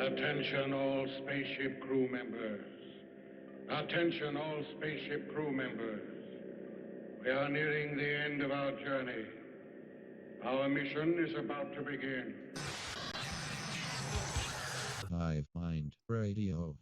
Attention all spaceship crew members. Attention all spaceship crew members. We are nearing the end of our journey. Our mission is about to begin. Hive Mind Radio.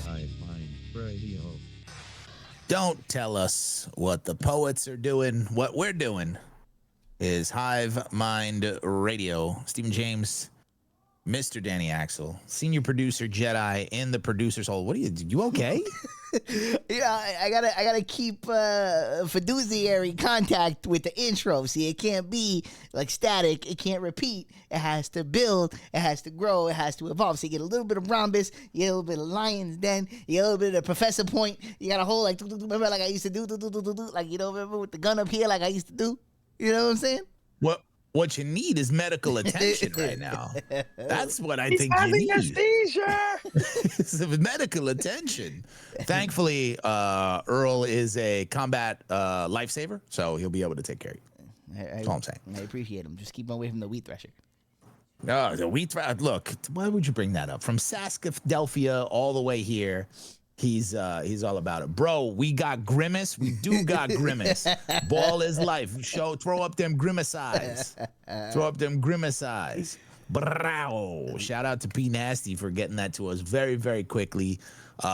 Hive Mind Radio. Don't tell us what the poets are doing. What we're doing is Hive Mind Radio. Stephen James, Mr. Danny Axel, senior producer Jedi in the producer's hole. What are you okay? Yeah, I gotta keep fiduciary contact with the intro. See, it can't be like static. It can't repeat. It has to build. It has to grow. It has to evolve. So you get a little bit of Rhombus. You get a little bit of Lion's Den. You get a little bit of Professor Point. You got a whole like remember like I used to do like remember with the gun up here like I used to do. You know what I'm saying? What you need is medical attention right now. That's what I think you need. Anesthesia. Some medical attention. Thankfully, Earl is a combat lifesaver, so he'll be able to take care of you. That's all I'm saying. I appreciate him. Just keep away from the wheat thresher. No, the wheat thresher. Look, why would you bring that up? From Saskadelphia all the way here. He's all about it. Bro, we got Grimace. We do got Grimace. Ball is life. Throw up them Grimace eyes. Throw up them Grimace eyes. Brow. Shout out to P Nasty for getting that to us very, very quickly.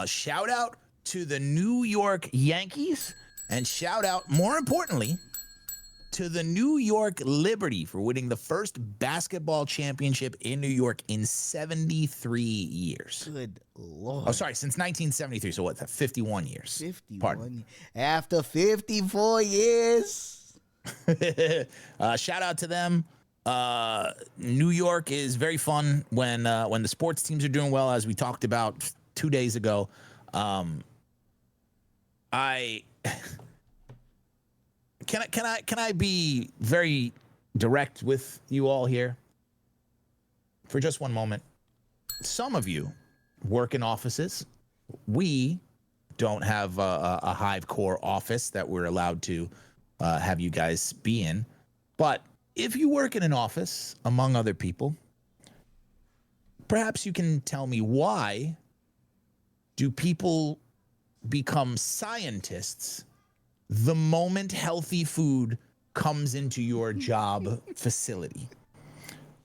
Shout out to the New York Yankees. And shout out, more importantly, to the New York Liberty for winning the first basketball championship in New York in 73 years. Good Lord. Oh, sorry, since 1973. So what, 51 years. 51. Pardon. After 54 years. Shout out to them. New York is very fun when the sports teams are doing well, as we talked about 2 days ago. Can I be very direct with you all here for just one moment? Some of you work in offices. We don't have a Hive Core office that we're allowed to have you guys be in. But if you work in an office, among other people, perhaps you can tell me, why do people become scientists the moment healthy food comes into your job facility?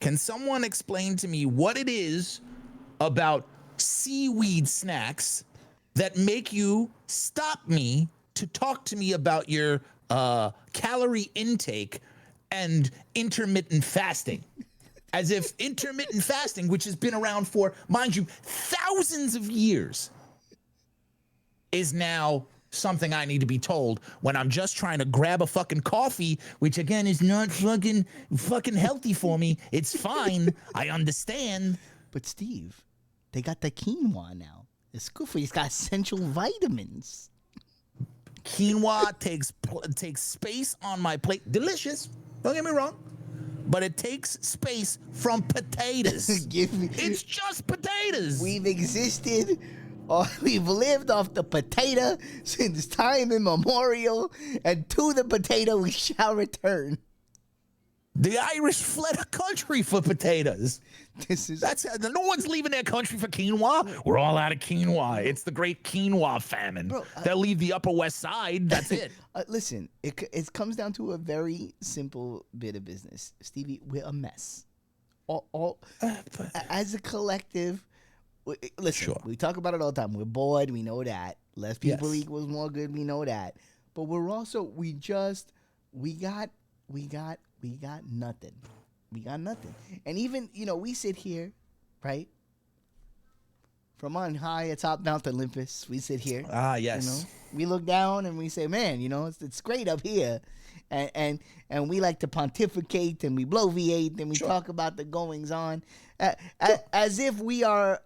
Can someone explain to me what it is about seaweed snacks that make you stop me to talk to me about your calorie intake and intermittent fasting? As if intermittent fasting, which has been around for, mind you, thousands of years, is now something I need to be told when I'm just trying to grab a fucking coffee, which again is not fucking healthy for me. It's fine. I understand. But Steve, they got the quinoa now. It's good for you. It's got essential vitamins. Quinoa takes space on my plate. Delicious. Don't get me wrong. But it takes space from potatoes. It's just potatoes. We've existed, or we've lived off the potato since time immemorial, and to the potato we shall return. The Irish fled a country for potatoes. That's no one's leaving their country for quinoa. We're all out of quinoa. It's the great quinoa famine. Bro, they'll leave the Upper West Side. That's it. Listen, it comes down to a very simple bit of business, Stevie. We're a mess. As a collective. Listen, sure. We talk about it all the time. We're bored. We know that. Less people equals more good. We know that. But we're also we got nothing. We got nothing. And even, we sit here, right? From on high atop Mount Olympus, we sit here. Ah, yes. We look down and we say, man, it's great up here. And we like to pontificate and we bloviate and we talk about the goings on as if we are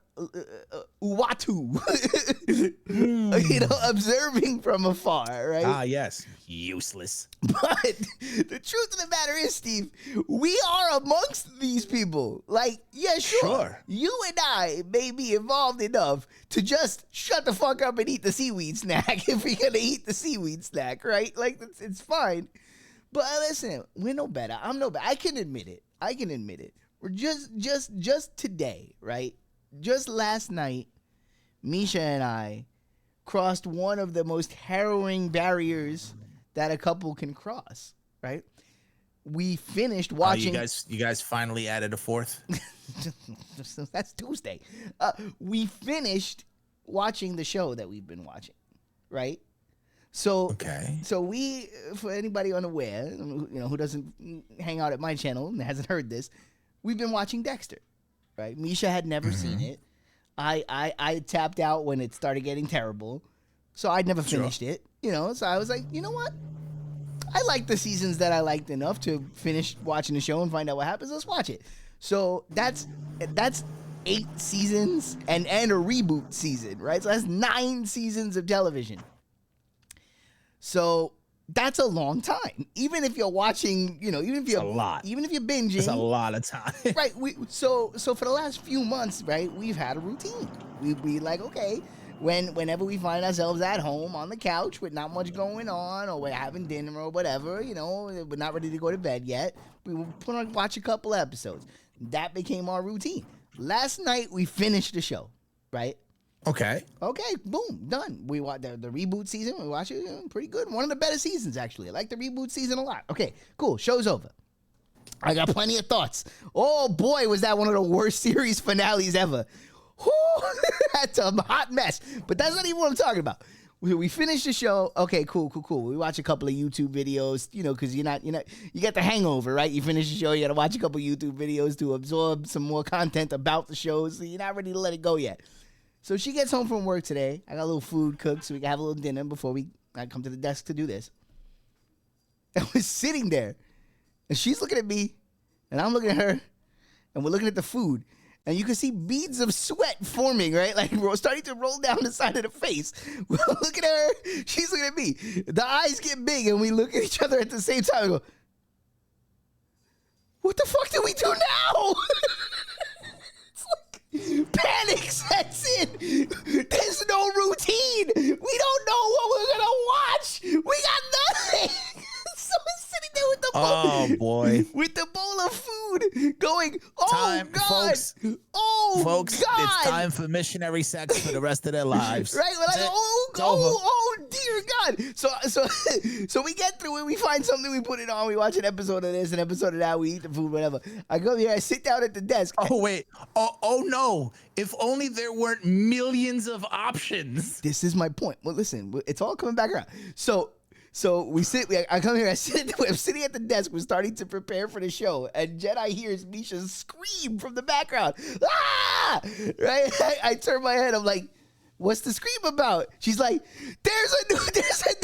Uatu, observing from afar, right? Ah, yes. Useless. But the truth of the matter is, Steve, we are amongst these people. Like, yeah, sure. You and I may be involved enough to just shut the fuck up and eat the seaweed snack if we're gonna eat the seaweed snack, right? Like, it's fine. But listen, we're no better. I'm no better. I can admit it. We're just today, right? Just last night, Misha and I crossed one of the most harrowing barriers that a couple can cross, right? We finished watching. You guys finally added a fourth? That's Tuesday. We finished watching the show that we've been watching, right? So we, for anybody unaware, who doesn't hang out at my channel and hasn't heard this, we've been watching Dexter. Right, Misha had never seen it. I tapped out when it started getting terrible, so I'd never finished it. So I was like, you know what? I like the seasons that I liked enough to finish watching the show and find out what happens. Let's watch it. So that's 8 seasons and a reboot season, right? So that's 9 seasons of television. So that's a long time. Even if you're watching, even if you're binging, it's a lot of time. Right. So for the last few months, right, we've had a routine. We like, okay, whenever we find ourselves at home on the couch with not much going on, or we're having dinner or whatever, we're not ready to go to bed yet, we will watch a couple episodes. That became our routine. Last night we finished the show, right? Okay, boom, done. We watched the reboot season. We watched it, pretty good. One of the better seasons, actually. I like the reboot season a lot. Okay, cool. Show's over. I got plenty of thoughts. Oh, boy, was that one of the worst series finales ever. That's a hot mess. But that's not even what I'm talking about. We finished the show. Okay, cool. We watch a couple of YouTube videos, because you get the hangover, right? You finish the show, you got to watch a couple of YouTube videos to absorb some more content about the show, so you're not ready to let it go yet. So she gets home from work today. I got a little food cooked so we can have a little dinner before I come to the desk to do this. I was sitting there, and she's looking at me, and I'm looking at her, and we're looking at the food. And you can see beads of sweat forming, right? Like we're starting to roll down the side of the face. We're looking at her, she's looking at me. The eyes get big, and we look at each other at the same time and go, what the fuck do we do now? Panic sets in. There's no routine. We don't know what we're gonna watch. We got nothing. So we're sitting there with the bowl. Oh boy. With the bowl of food, going, oh time, God, folks, God. It's time for missionary sex for the rest of their lives. Right? We're like, oh dear on. So we get through it. We find something. We put it on. We watch an episode of this, an episode of that. We eat the food, whatever. I go here. I sit down at the desk. Oh wait. Oh no. If only there weren't millions of options. This is my point. Well, listen, it's all coming back around. So we sit. I come here. I'm sitting at the desk. We're starting to prepare for the show, and Jedi hears Misha scream from the background. Ah! Right? I turn my head. I'm like, "What's the scream about?" She's like, "There's a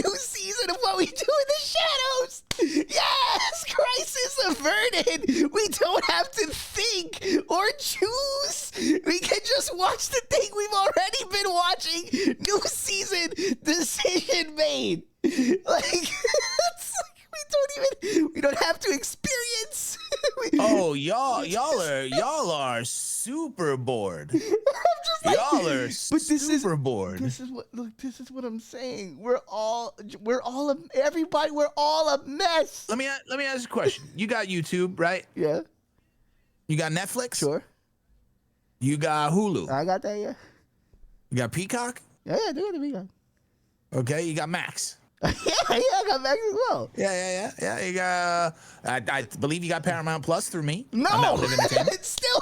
new season of What We Do in the Shadows." Yes, crisis averted. We don't have to think or choose. We can just watch the thing we've already been watching. New season, decision made. Like, it's like we don't have to experience. Oh, y'all are super bored. Like, Y'all are super bored. This is what I'm saying. We're all a mess. Let me ask you a question. You got YouTube, right? Yeah. You got Netflix? Sure. You got Hulu. I got that, yeah. You got Peacock? Yeah, I do got. Okay, you got Max. Yeah, I got Max as well. Yeah. You got. I believe you got Paramount Plus through me. No, it's still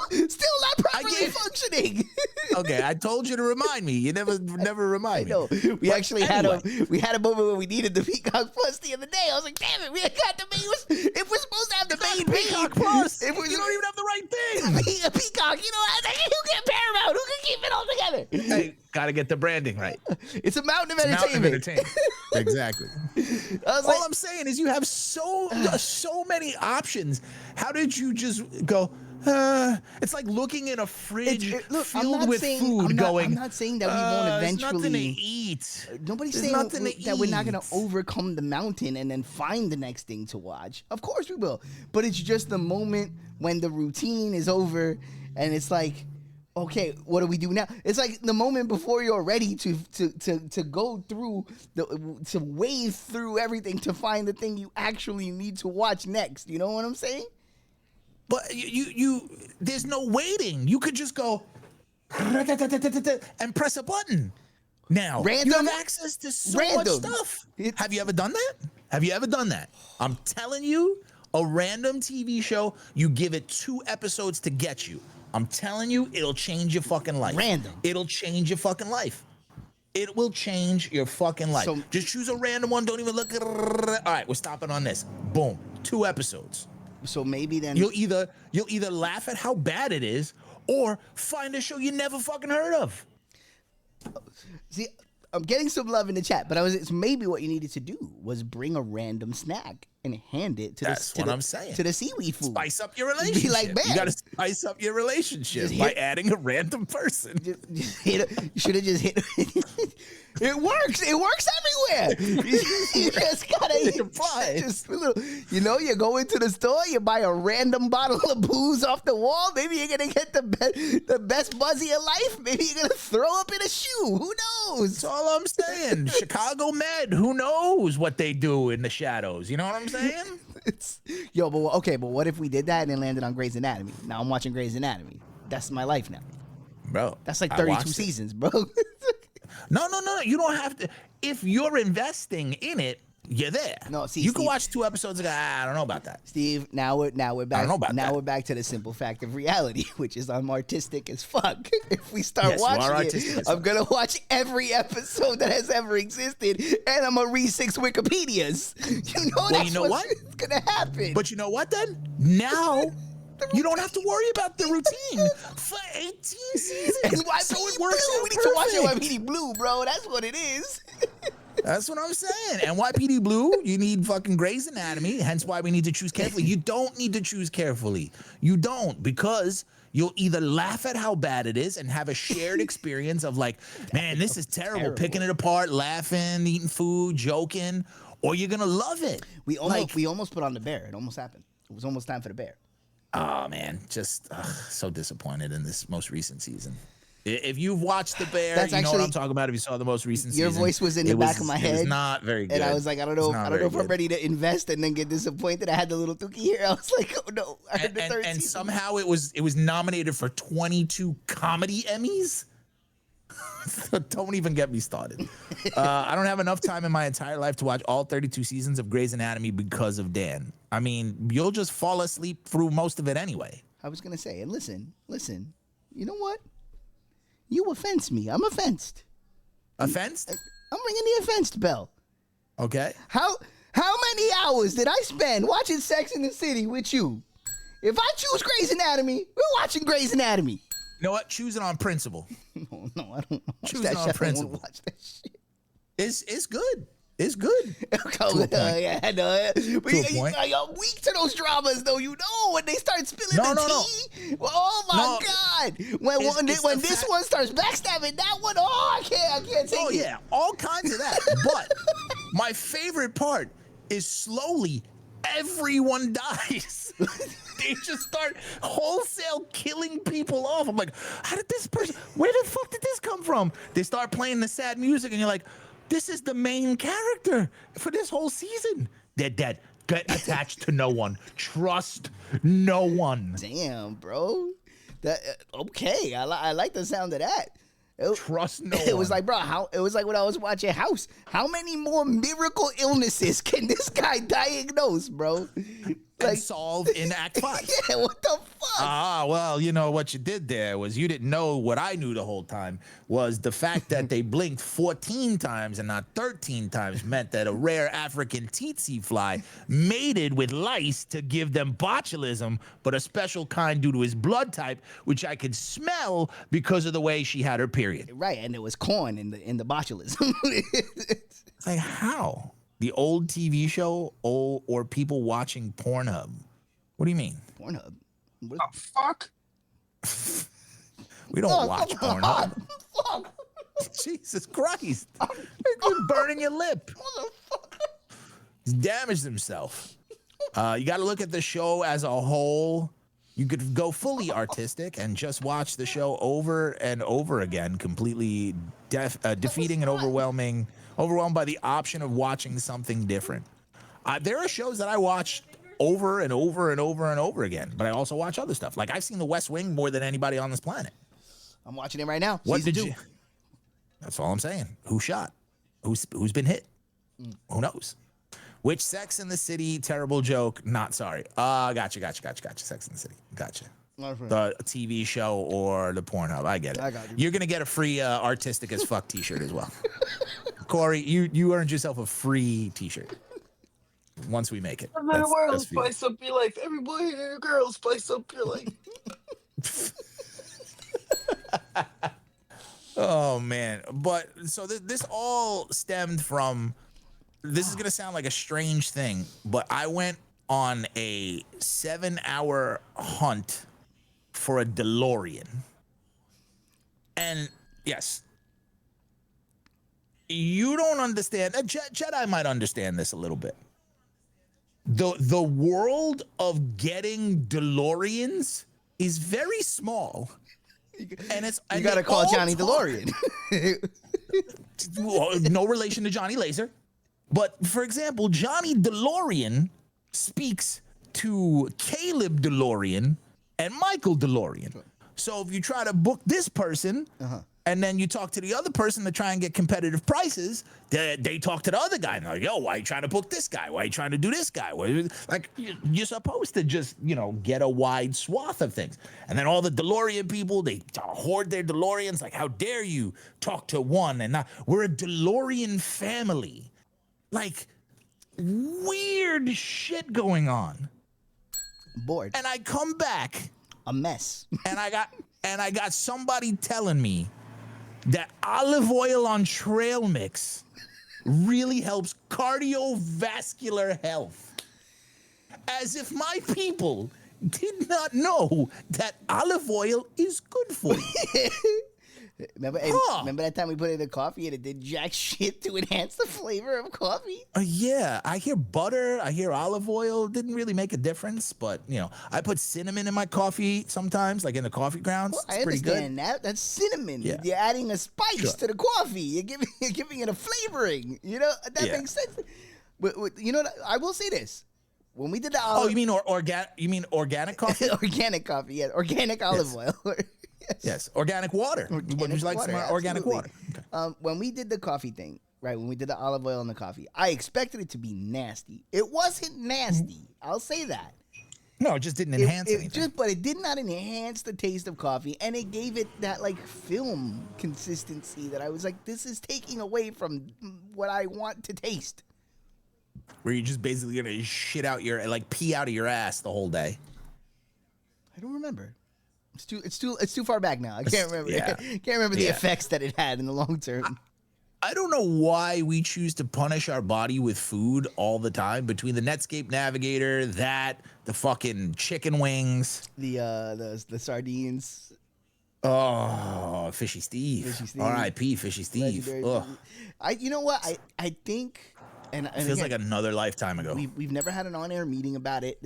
not properly gave- functioning. Okay, I told you to remind me. You never remind me. No, we But actually anyway. had a moment where we needed the Peacock Plus the other day. I was like, damn it, we got the main. If we're supposed to have the main Peacock Plus. if You we're don't even have the right thing. a Peacock, you know, I was like, who get Paramount? Who can keep it all together? Hey, gotta get the branding right. It's a mountain of Mountain of entertainment. entertainment. Exactly. I was All like, I'm saying is you have so many options. How did you just go? It's like looking in a fridge look, I'm filled not with saying- food, I'm not- going. I'm not saying that we won't There's nothing to eventually- eat. Nobody's There's saying nothing to that we're not going eat. to overcome the mountain and then find the next thing to watch. Of course we will. But it's just the moment when the routine is over and it's like, okay, what do we do now? It's like the moment before you're ready to go through, to wade through everything to find the thing you actually need to watch next. You know what I'm saying? But you there's no waiting. You could just go and press a button. Now you Random? have access to so Random. much stuff. It's- Have you ever done that? I'm telling you, a random TV show, you give it 2 episodes to get you. I'm telling you, it'll change your fucking life. Random. It'll change your fucking life. It will change your fucking life. So- Just choose a random one. Don't even look at. All right, we're stopping on this. Boom. 2 episodes. So maybe then You'll either laugh at how bad it is, or find a show you never fucking heard of. see. I'm getting some love in the chat, but it's maybe what you needed to do was bring a random snack and hand it to That's what I'm saying. to the seaweed food. Spice up your relationship. like, man. You got to spice up your relationship Just by hit- adding a random person. Just hit it. You should have just hit. It works. It works everywhere. You just gotta just a little. You know, you go into the store, you buy a random bottle of booze off the wall. Maybe you're gonna get the best buzz of your life. Maybe you're gonna throw up in a shoe. Who knows? That's all I'm saying. Chicago Med. Who knows what they do in the shadows? You know what I'm saying? But what if we did that and then landed on Grey's Anatomy? Now I'm watching Grey's Anatomy. That's my life now. Bro, That's like I 32 watched it. seasons, bro. No. You don't have to. If you're investing in it, you're there. No, see, you can Steve- watch 2 episodes and go, I don't know about that. Steve, now we're back. know about now that. we're back to the simple fact of reality, which is I'm artistic as fuck. If we start Yes, you are watching artistic it, as I'm fuck. gonna watch every episode that has ever existed, and I'm gonna read 6 Wikipedias. You know what? what's gonna happen. But you know what then? Now you don't have to worry about the routine for 18 seasons. and YPD So it Blue, works out we need to watch perfect. YPD Blue, bro. That's what it is. That's what I'm saying. NYPD Blue, you need fucking Grey's Anatomy, hence why we need to choose carefully. You don't need to choose carefully. You don't, because you'll either laugh at how bad it is and have a shared experience of like, man, this is terrible, picking it apart, laughing, eating food, joking, or you're gonna love it. We almost put on the Bear. It almost happened. It was almost time for the Bear. Oh man, just so disappointed in this most recent season. If you've watched The Bear, That's you know what actually- I'm talking about. If you saw the most recent Your season, voice was in the back of my It was head, not very good. And I was like, I don't know if I'm good. ready to invest and then get disappointed. I had the little Tuki here. I was like, oh no, I heard the third And season. somehow it was nominated for 22 comedy Emmys. Don't even get me started. I don't have enough time in my entire life to watch all 32 seasons of Grey's Anatomy because of Dan. I mean, you'll just fall asleep through most of it anyway. I was gonna say, and listen. You know what? You offense me. I'm offensed. Offensed? I'm ringing the offensed bell. Okay. How many hours did I spend watching Sex in the City with you? If I choose Grey's Anatomy, we're watching Grey's Anatomy. You know what? Choosing on principle. No, I don't watch Choosing that on shit. principle. I don't watch that shit. It's good. It's good. Oh, yeah, I know. But To a point. you're weak to those dramas, though. You know when they start spilling the tea. Oh my God! When this one starts backstabbing that one, I can't take it. Oh yeah, all kinds of that. But my favorite part is slowly everyone dies. They just start wholesale killing people off. I'm like, how did this person? Where the fuck did this come from? They start playing the sad music, and you're like, this is the main character for this whole season. They're dead. Get attached to no one. Trust no one. Damn, bro. That okay. I like the sound of that. Trust no one. It was like, bro, it was like when I was watching House. How many more miracle illnesses can this guy diagnose, bro? And solve in Act 5. Yeah, what the fuck? Well, you know what you did there was you didn't know what I knew the whole time was the fact that they blinked 14 times and not 13 times meant that a rare African tsetse fly mated with lice to give them botulism, but a special kind due to his blood type, which I could smell because of the way she had her period. Right, and there was corn in the botulism. Like how? The old TV show or people watching Pornhub? What do you mean? Pornhub. Oh, fuck. We don't watch come Pornhub. on. Fuck. Jesus Christ. You're burning your lip. Motherfucker. He's damaged himself. You got to look at the show as a whole. You could go fully artistic and just watch the show over and over again, completely defeating and overwhelmed by the option of watching something different. There are shows that I watch over and over and over and over again, but I also watch other stuff. Like I've seen The West Wing more than anybody on this planet. I'm watching it right now. What Season did 2. you? That's all I'm saying. Who shot? Who's been hit? Who knows? Which Sex in the City terrible joke? Not sorry. Gotcha. Sex in the City. Gotcha. The TV show or the Pornhub. I get it. I got you. You're gonna get a free artistic as fuck T-shirt as well. Corey, you earned yourself a free T-shirt once we make it. No matter where, spice up your life. Every boy and every girl, spice up your life. Oh man, but so this all stemmed from. This is gonna sound like a strange thing, but I went on a 7-hour hunt for a DeLorean, and yes, you don't understand. Jedi might understand this a little bit. The world of getting DeLoreans is very small. And You gotta call Johnny DeLorean. No relation to Johnny Laser. But for example, Johnny DeLorean speaks to Caleb DeLorean and Michael DeLorean. So if you try to book this person and then you talk to the other person to try and get competitive prices, they talk to the other guy and they're like, yo, why are you trying to book this guy? Why are you trying to do this guy? Like you're supposed to just, get a wide swath of things. And then all the DeLorean people, they hoard their DeLoreans. Like, how dare you talk to one and not? We're a DeLorean family. Like weird shit going on. Bored. And I come back A mess. and I got somebody telling me that olive oil on trail mix really helps cardiovascular health. As if my people did not know that olive oil is good for you. Remember that time we put it in the coffee and it did jack shit to enhance the flavor of coffee? Yeah, I hear butter, I hear olive oil. Didn't really make a difference, but I put cinnamon in my coffee sometimes, like in the coffee grounds. Well, it's I pretty understand good. that. That's cinnamon. Yeah. You're adding a spice to the coffee. You're giving it a flavoring. That makes sense. But, I will say this. When we did the olive You mean organic coffee? organic coffee, yeah. Organic olive oil. Yes. Organic water. Would you like some organic water? Okay. When we did the coffee thing, right? When we did the olive oil in the coffee, I expected it to be nasty. It wasn't nasty. I'll say that. No, it just didn't enhance anything. But it did not enhance the taste of coffee, and it gave it that like film consistency that I was like, this is taking away from what I want to taste. Where you're just basically gonna shit out your pee out of your ass the whole day. I don't remember. It's too far back now. I can't remember. Yeah. Can't remember the effects that it had in the long term. I don't know why we choose to punish our body with food all the time. Between the Netscape Navigator, the fucking chicken wings, the sardines. Oh, Fishy Steve. R.I.P. Fishy Steve. Ugh. You know what? I think, and feels again, like another lifetime ago. We've never had an on-air meeting about it.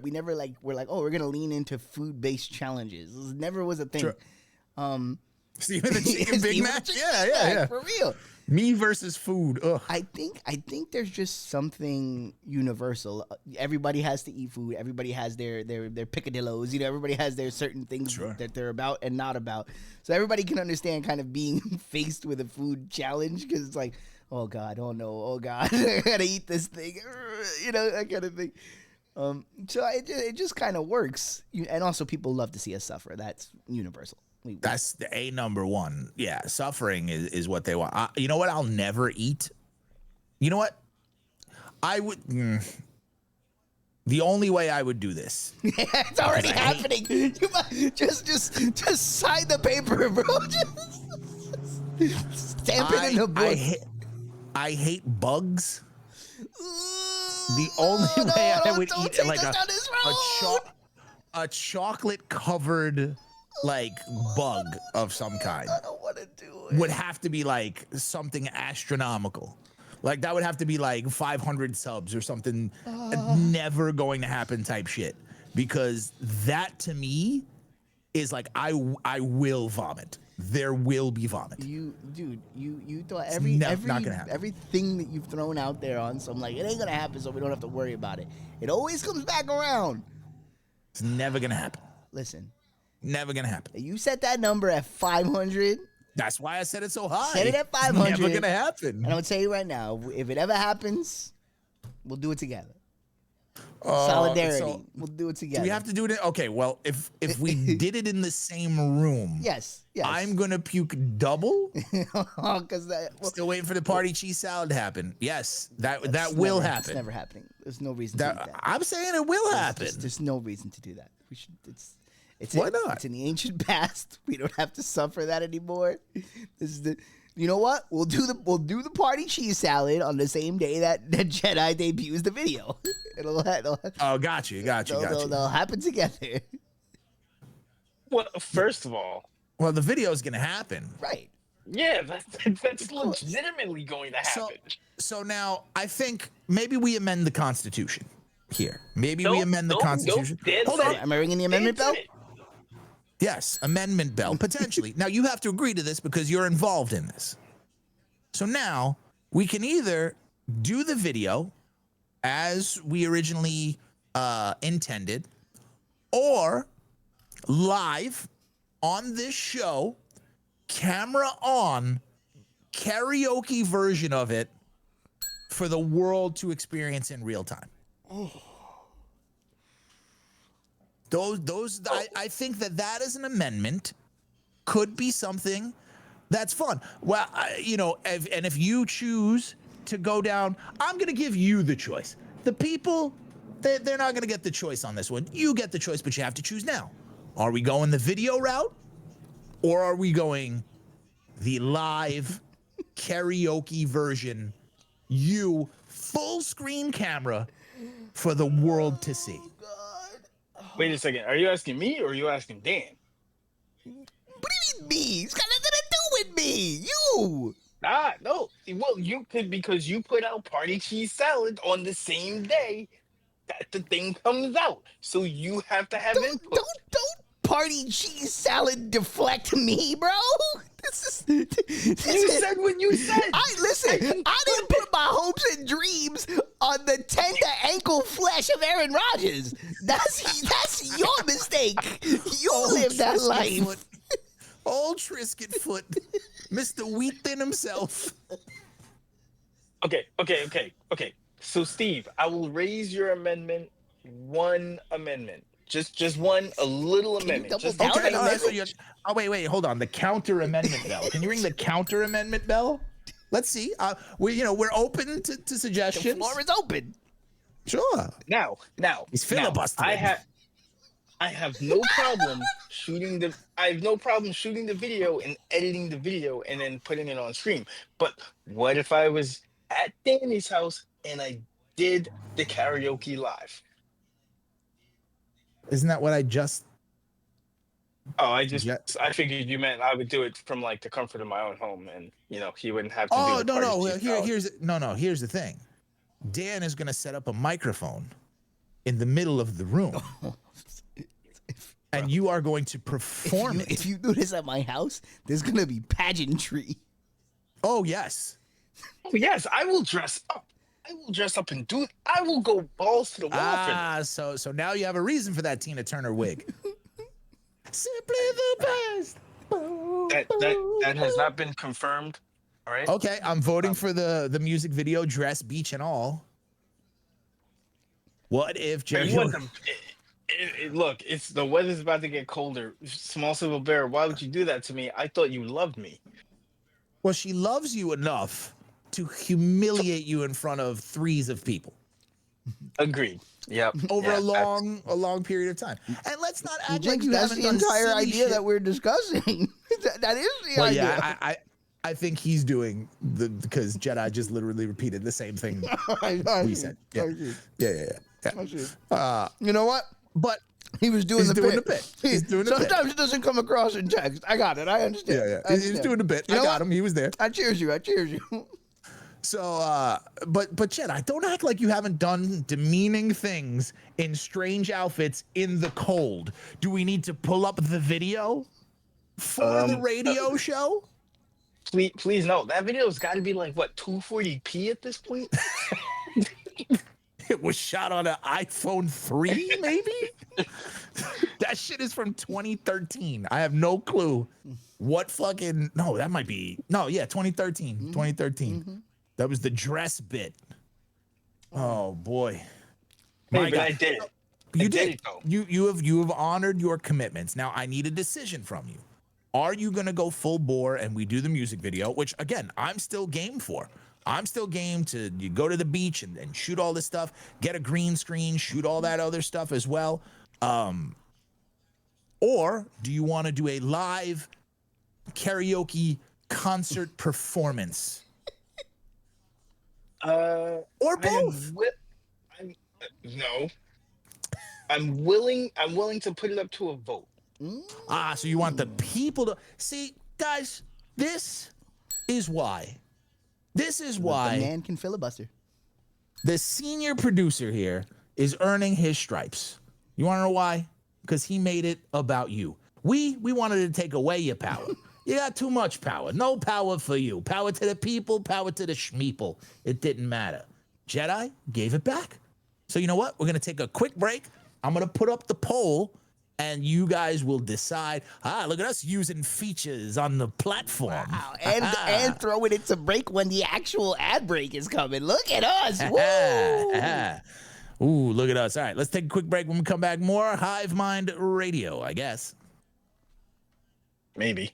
We never we're like, oh, we're gonna lean into food-based challenges. This never was a thing. Sure. Steven the Chicken Big Mac? Yeah. For real. Me versus food. Ugh. I think there's just something universal. Everybody has to eat food. Everybody has their picadillos. You know, everybody has their certain things that they're about and not about. So everybody can understand kind of being faced with a food challenge because it's like, oh God, oh no, oh God, I gotta eat this thing. You know, that kind of thing. So it just kind of works. And also people love to see us suffer. That's universal. That's the number one. Yeah, suffering is what they want. You know what? I'll never eat. You know what? I would. The only way I would do this. Yeah, it's already happening. You might just sign the paper, bro. Just stamp it in the book. I hate bugs. The only way I would eat like a chocolate covered bug of some kind. I don't want to do it. Would have to be like something astronomical. Like that would have to be like 500 subs or something never going to happen type shit. Because that to me is like I will vomit. There will be vomit. You thought not gonna happen. Everything that you've thrown out there on some it ain't gonna happen, so we don't have to worry about it. It always comes back around. It's never gonna happen. Listen. Never gonna happen. You set that number at 500. That's why I said it so high. Set it at 500. It's never gonna happen. And I'm gonna tell you right now, if it ever happens, we'll do it together. Solidarity. So we'll do it together. Do we have to do it? Okay. Well, if we did it in the same room, yes, I'm gonna puke double. Because still waiting for the party cheese salad to happen. Yes, that will happen. It's never happening. There's no reason to do that. I'm saying it will happen. There's no reason to do that. We should. Why not? It's in the ancient past. We don't have to suffer that anymore. This is you know what? We'll do the party cheese salad on the same day that Jedi debuts the video. It'll got you. They'll happen together. Well, first of all, the video is gonna happen. Right. Yeah, that's legitimately going to happen. So now I think maybe we amend the Constitution here. Maybe we amend the Constitution. Hold on. Am I ringing the amendment bell? Yes, amendment bell, potentially. Now, you have to agree to this because you're involved in this. So now, we can either do the video as we originally intended, or live on this show, camera on, karaoke version of it for the world to experience in real time. I think that is an amendment, could be something that's fun. Well, if you choose to go down, I'm going to give you the choice. The people, they're not going to get the choice on this one. You get the choice, but you have to choose now. Are we going the video route, or are we going the live karaoke version, full screen camera for the world to see? Wait a second. Are you asking me or are you asking Dan? What do you mean me? It's got nothing to do with me. You. No. Well, you could, because you put out party cheese salad on the same day that the thing comes out. So you have to have input. Don't party cheese salad deflect me, bro. You said what you said. I didn't put my hopes and dreams on the tender ankle flesh of Aaron Rodgers. That's your mistake. You live that life. Old Trisket Foot, Mr. Wheat Thin himself. Okay. So, Steve, I will raise your amendment one amendment. Just one, a little Can you amendment. double Just a down Okay, on tiny all the right. So little. you. Oh wait, hold on. The counter amendment bell. Can you ring the counter amendment bell? Let's see. We're open to The suggestions. floor is open. Sure. Now, He's filibustering. I have no problem shooting the I have no problem shooting the video and editing the video and then putting it on screen. But what if I was at Danny's house and I did the karaoke live? Isn't that what I just? Oh, Yeah. I figured you meant I would do it from like the comfort of my own home and he wouldn't have to do Oh the no party no. cheese salad. Here's the thing. Dan is gonna set up a microphone in the middle of the room, and you are going to perform it. If you do this at my house, there's gonna be pageantry. Oh yes. Oh yes, I will dress up. I will dress up and do it. I will go balls to the wall for that. So now you have a reason for that Tina Turner wig. Simply the best. That has not been confirmed. All right. Okay, I'm voting for the music video, dress, beach, and all. What if Jerry? You want them? Look, it's the weather's about to get colder. Small Civil Bear, why would you do that to me? I thought you loved me. Well, she loves you enough to humiliate you in front of threes of people Agreed. Yep. over Yeah, a long period of time. And let's not act like Jinx, you that's haven't the done entire silly idea shit. that we're discussing. that is the Well, idea. yeah, I think he's doing because Jedi just literally repeated the same thing we said. Yeah. Yeah. You know what? But He was doing He's the doing bit. the bit. He's doing the bit. Sometimes it doesn't come across in text. I got it. I understand. yeah, I he's understand. doing the bit. You I know got what? him. He was there. I cheers you. So, but Jedi, don't act like you haven't done demeaning things in strange outfits in the cold. Do we need to pull up the video for the radio show? please no. That video's got to be like what 240p at this point. It was shot on an iPhone 3, maybe? That shit is from 2013. I have no clue what fucking. No, that might be. No, yeah, 2013. 2013. That was the dress bit. Oh, boy. Hey, but I did it. You I did did. it, though. You have honored your commitments. Now I need a decision from you. Are you gonna go full bore and we do the music video? Which again, I'm still game for. I'm still game to you go to the beach and shoot all this stuff, get a green screen, shoot all that other stuff as well. Or do you want to do a live karaoke concert performance? Or both? No. I'm willing to put it up to a vote. So you want the people to see, guys, this is why. This is The why man can filibuster. the senior producer here is earning his stripes. You want to know why? Because he made it about you. We wanted to take away your power. You got too much power. No power for you. Power to the people, power to the schmeeple. It didn't matter. Jedi gave it back. So you know what? We're going to take a quick break. I'm going to put up the poll, and you guys will decide. Look at us using features on the platform. Wow. And throwing it to break when the actual ad break is coming. Look at us. Woo! Ooh, look at us. All right, let's take a quick break. When we come back, more Hive Mind Radio, I guess. Maybe.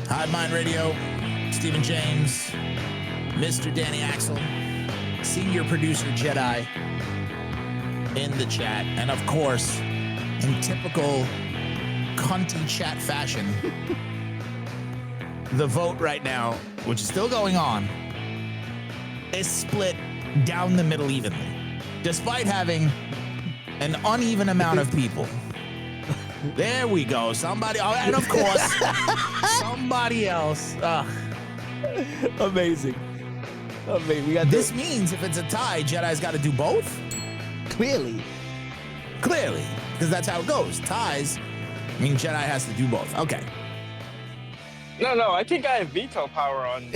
Hive Mind Radio, Stephen James, Mr. Danny Axel, Senior Producer Jedi in the chat. And of course, in typical cunty chat fashion, the vote right now, which is still going on, is split down the middle evenly, despite having an uneven amount of people. There we go. Somebody, oh, and of course, somebody else. Amazing. We got This means if it's a tie, Jedi's got to do both? clearly. Clearly, because that's how it goes. Ties mean Jedi has to do both. Okay. No, I think I have veto power on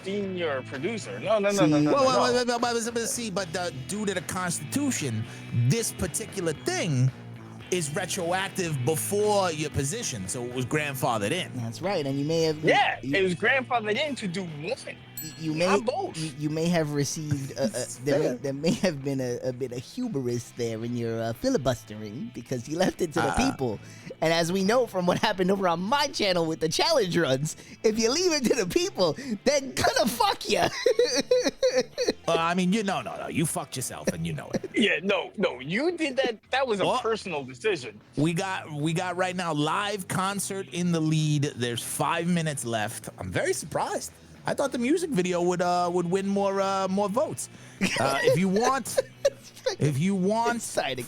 being your producer. No. Well, see, but due to the Constitution, this particular thing is retroactive before your position, so it was grandfathered in. That's right, and you may have. It was grandfathered in to do one. You may Not both. you may have received there may have been a bit of hubris there in your filibustering because you left it to the people. And as we know from what happened over on my channel with the challenge runs, if you leave it to the people, they're gonna fuck you. I mean, no, you fucked yourself and you know it. Yeah, no, you did that. That was a personal decision. We got right now live concert in the lead. There's 5 minutes left. I'm very surprised. I thought the music video would win more votes. If you want,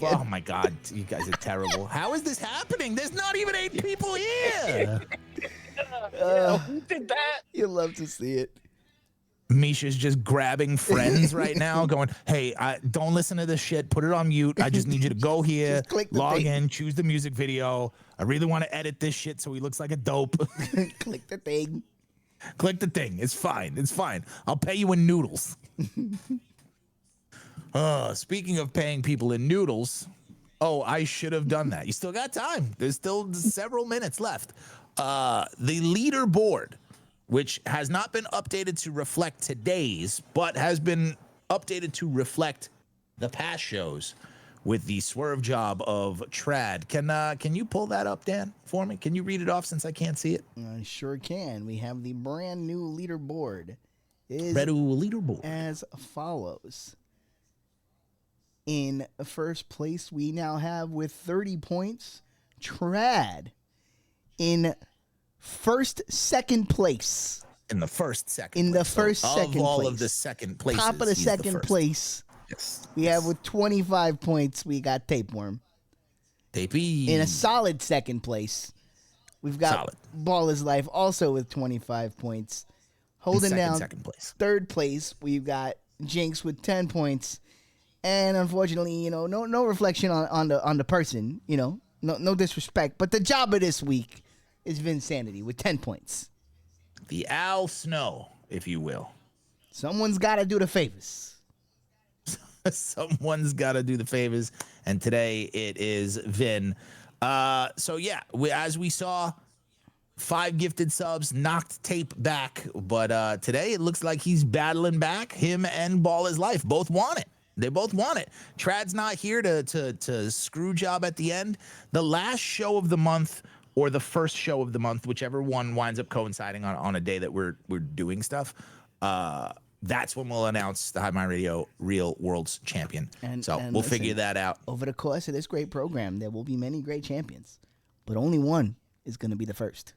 oh my God, you guys are terrible. How is this happening? There's not even 8 people here. Who did that? You love to see it. Misha's just grabbing friends right now, going, "Hey, don't listen to this shit. Put it on mute. I just need you to go here, log in, choose the music video. I really want to edit this shit so he looks like a dope." Click the thing. Click the thing. It's fine. It's fine. I'll pay you in noodles. Speaking of paying people in noodles, I should have done that. You still got time. There's still several minutes left. The leaderboard, which has not been updated to reflect today's, but has been updated to reflect the past shows with the swerve job of Trad. Can you pull that up, Dan, for me? Can you read it off since I can't see it? I sure can. We have the brand new leaderboard. It is Red leaderboard. as follows. In first place, we now have with 30 points, Trad. In second place. In the second In the place. first, second of all place. Of the second places. Top of the he's second first. place. Yes. We have with 25 points, we got Tapeworm. Tapey. In a solid second place, we've got Solid. Ball is Life also with 25 points. Holding down second place. third place, we've got Jinx with 10 points. And unfortunately, you know, no reflection on the person, you know, no disrespect. But the job of this week is Vinsanity with 10 points. The Al Snow, if you will. Someone's got to do the favors. Someone's got to do the favors, and today it is Vin. So yeah, as we saw, 5 gifted subs knocked Tape back, but today it looks like he's battling back. Him and Ball is Life both want it. They both want it. Trad's not here to screw job at the end. The last show of the month or the first show of the month, whichever one winds up coinciding on a day that we're doing stuff. That's when we'll announce the High Mind Radio Real World's Champion. And we'll listen, figure that out. Over the course of this great program, there will be many great champions, but only one is going to be the first.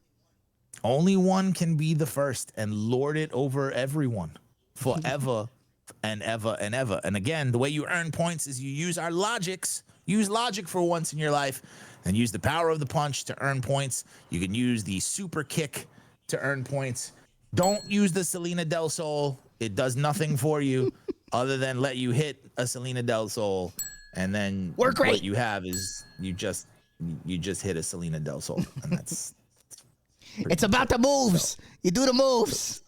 Only one can be the first and lord it over everyone forever and ever and ever. And again, the way you earn points is you use our logics. Use logic for once in your life and use the power of the punch to earn points. You can use the super kick to earn points. Don't use the Selena Del Sol. It does nothing for you other than let you hit a Selena Del Sol, and then Work rate. What you have is you just hit a Selena Del Sol, and that's It's about the moves. You do the moves.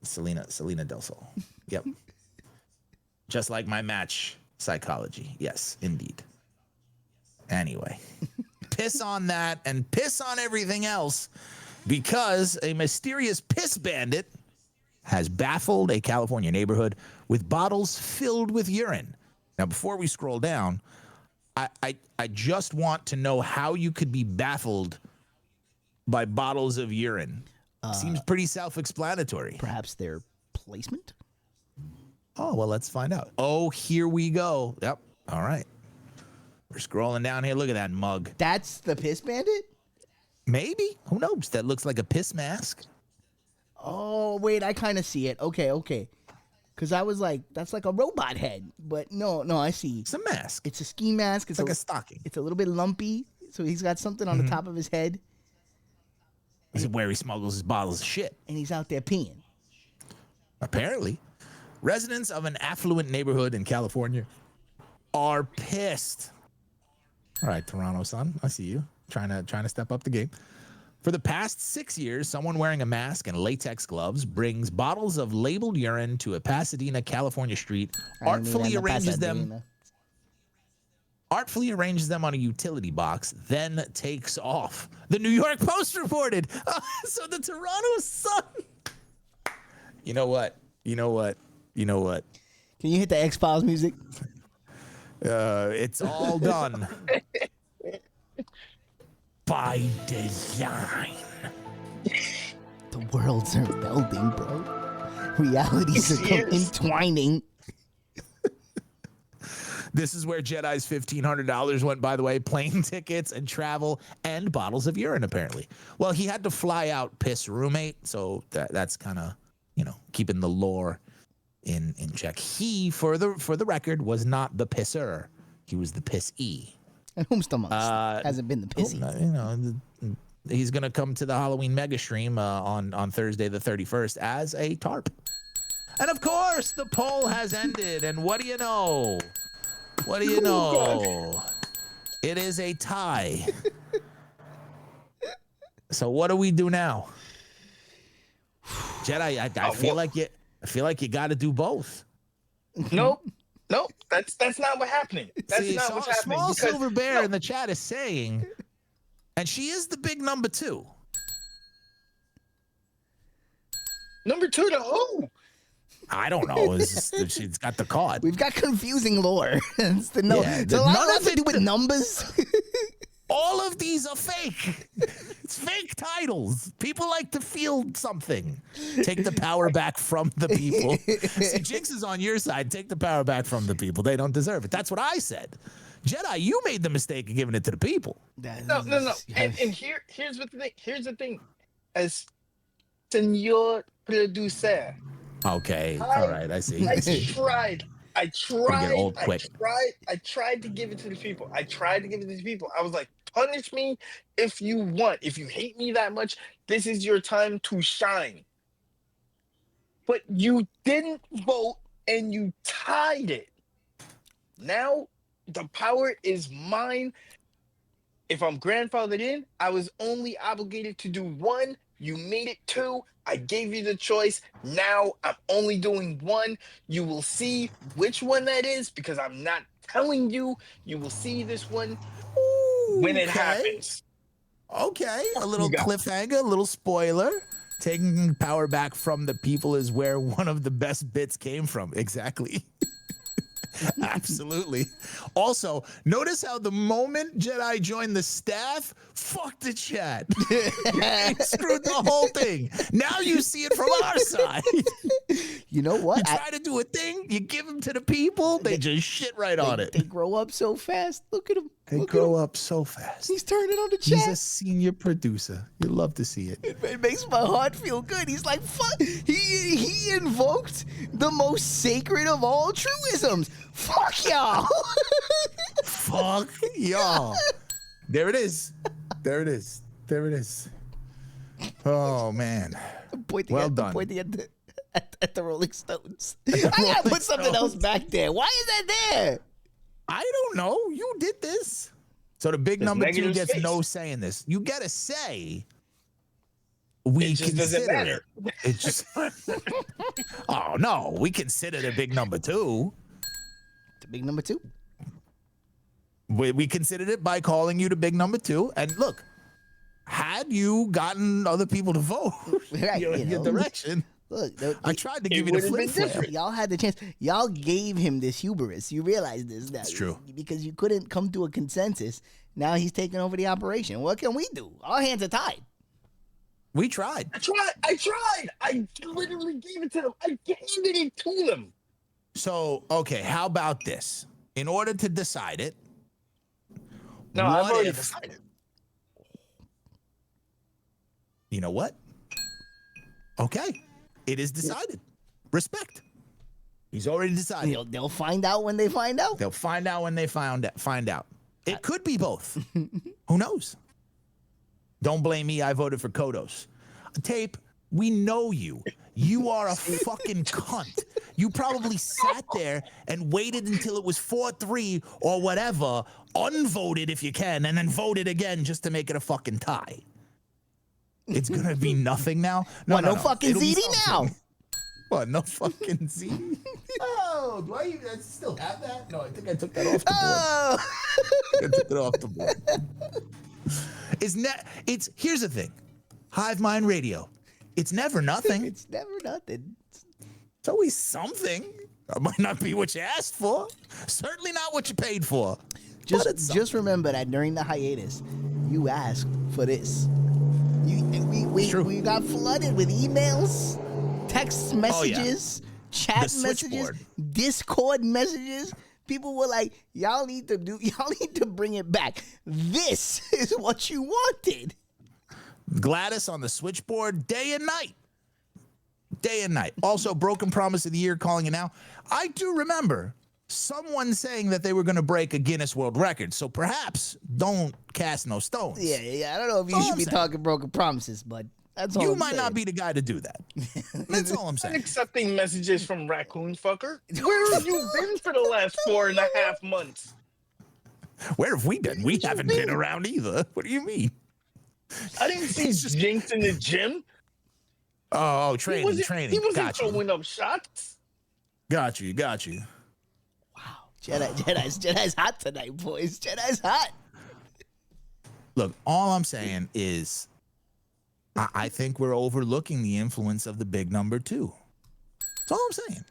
Selena Del Sol. Yep. Just like my match psychology. Yes, indeed. Anyway, piss on that and piss on everything else, because a mysterious piss bandit has baffled a California neighborhood with bottles filled with urine. Now, before we scroll down, I just want to know how you could be baffled by bottles of urine. Seems pretty self-explanatory. Perhaps their placement? Oh, well, let's find out. Oh, here we go. Yep. All right. We're scrolling down here. Look at that mug. That's the piss bandit? Maybe. Who knows? That looks like a piss mask. Oh, wait, I kind of see it. Okay. Because I was like, that's like a robot head. But no, I see. It's a mask. It's a ski mask. It's like a stocking. It's a little bit lumpy. So he's got something on the top of his head. This is where he smuggles his bottles of shit. And he's out there peeing. Apparently. Residents of an affluent neighborhood in California are pissed. All right, Toronto son, I see you trying to step up the game. For the past 6 years, someone wearing a mask and latex gloves brings bottles of labeled urine to a Pasadena, California street, artfully arranges them on a utility box, then takes off. The New York Post reported. So the Toronto Sun. You know what? Can you hit the X-Files music? It's all done by design. The worlds are melding, bro. Realities are entwining. This is where Jedi's $1,500 went, by the way. Plane tickets and travel and bottles of urine, apparently. Well, he had to fly out piss roommate, so that's kind of, keeping the lore in check. He, for the record, was not the pisser. He was the pissee. And whomst amongst hasn't been the pissy. He's going to come to the Halloween mega stream on Thursday the 31st as a tarp. And, of course, the poll has ended. And what do you know? It is a tie. So what do we do now? Jedi, I feel like you got to do both. Nope. That's not what's happening. That's not what's happening. Small Silver Bear in the chat is saying, and she is the big number 2. Number 2 to who? I don't know. It's just, she's got the card. We've got confusing lore. It's the no. Yeah, So a lot none of of to do it- with numbers. All of these are fake. It's fake titles. People like to feel something. Take the power back from the people. See, Jinx is on your side. Take the power back from the people. They don't deserve it. That's what I said. Jedi, you made the mistake of giving it to the people. No. And here's the thing. Here's the thing. As Senor Producer, Okay. All right. I see. I get old quick. tried to give it to the people. I was like, punish me if you want. If you hate me that much, this is your time to shine. But you didn't vote and you tied it. Now the power is mine. If I'm grandfathered in, I was only obligated to do one. You made it two. I gave you the choice. Now I'm only doing one. You will see which one that is because I'm not telling you. You will see this one when it Okay. happens. Okay, a little got? cliffhanger, a little spoiler. Taking power back from the people is where one of the best bits came from. Exactly. Absolutely. Also, notice how the moment Jedi joined the staff, fuck the chat. It screwed the whole thing. Now you see it from our side. You know what? You try to do a thing, you give them to the people, they just shit right on it. They grow up so fast. Look at him. They Look at grow him. up so fast. He's turning on the He's a chat. senior producer. You love to see it. It makes my heart feel good. He's like, fuck. He invoked the most sacred of all truisms. Fuck y'all. Fuck y'all. There it is. There it is. There it is. Oh man. Pointing Well at, done. Pointing at the Rolling Stones. I gotta put something else back there. Why is that there? I don't know. You did this. So the big There's number two negative gets space. no say in this. You gotta say we It just doesn't consider matter. it. It just Oh no, we consider the big number two. The big number two. We considered it by calling you the big number two. And look, had you gotten other people to vote Right, your you know. direction, Look, I tried to give you the would've flip been flip. different. y'all had the chance. Y'all gave him this hubris. You realize this now. It's true. Because you couldn't come to a consensus. Now he's taking over the operation. What can we do? Our hands are tied. We tried. I tried. I literally gave it to them. I handed it to them. So, okay, how about this? In order to decide it, No, I've what already if- decided. You know what? Okay, it is decided. Respect. He's already decided. They'll find out when they find out. They'll find out when they find out. It could be both. Who knows? Don't blame me. I voted for Kodos. Tape, we know you. You are a fucking cunt. You probably sat there and waited until it was 4-3 or whatever, unvoted if you can, and then voted again just to make it a fucking tie. It's gonna be nothing now. No fucking It'll be ZD now. something. What? No fucking ZD? Oh, do I even still have that? No, I think I took that off the board. Oh. I took it off the board. Here's the thing. Hive Mind Radio. It's never nothing. It's never nothing. It's always something. It might not be what you asked for. Certainly not what you paid for. But it's Just remember that during the hiatus, you asked for this. True. We got flooded with emails, text messages, chat The messages, switchboard. Discord messages. People were like, y'all need to bring it back. This is what you wanted. Gladys on the switchboard day and night. Day and night. Also, Broken Promise of the Year calling it now. I do remember someone saying that they were going to break a Guinness World Record. So perhaps don't cast no stones. Yeah. I don't know if you All should I'm be saying. talking broken promises, but that's all You I'm might saying. not be the guy to do that. That's all I'm I'm saying. accepting messages from raccoon fucker. Where have you been for the last 4.5 months? Where have we been? We haven't been around either. What do you mean? I didn't see He's just- Jinx in the gym. Oh, He training. wasn't Got you. throwing up shots. Got you. Jedi's hot tonight, boys. Jedi's hot. Look, all I'm saying is I think we're overlooking the influence of the big number two. That's all I'm saying.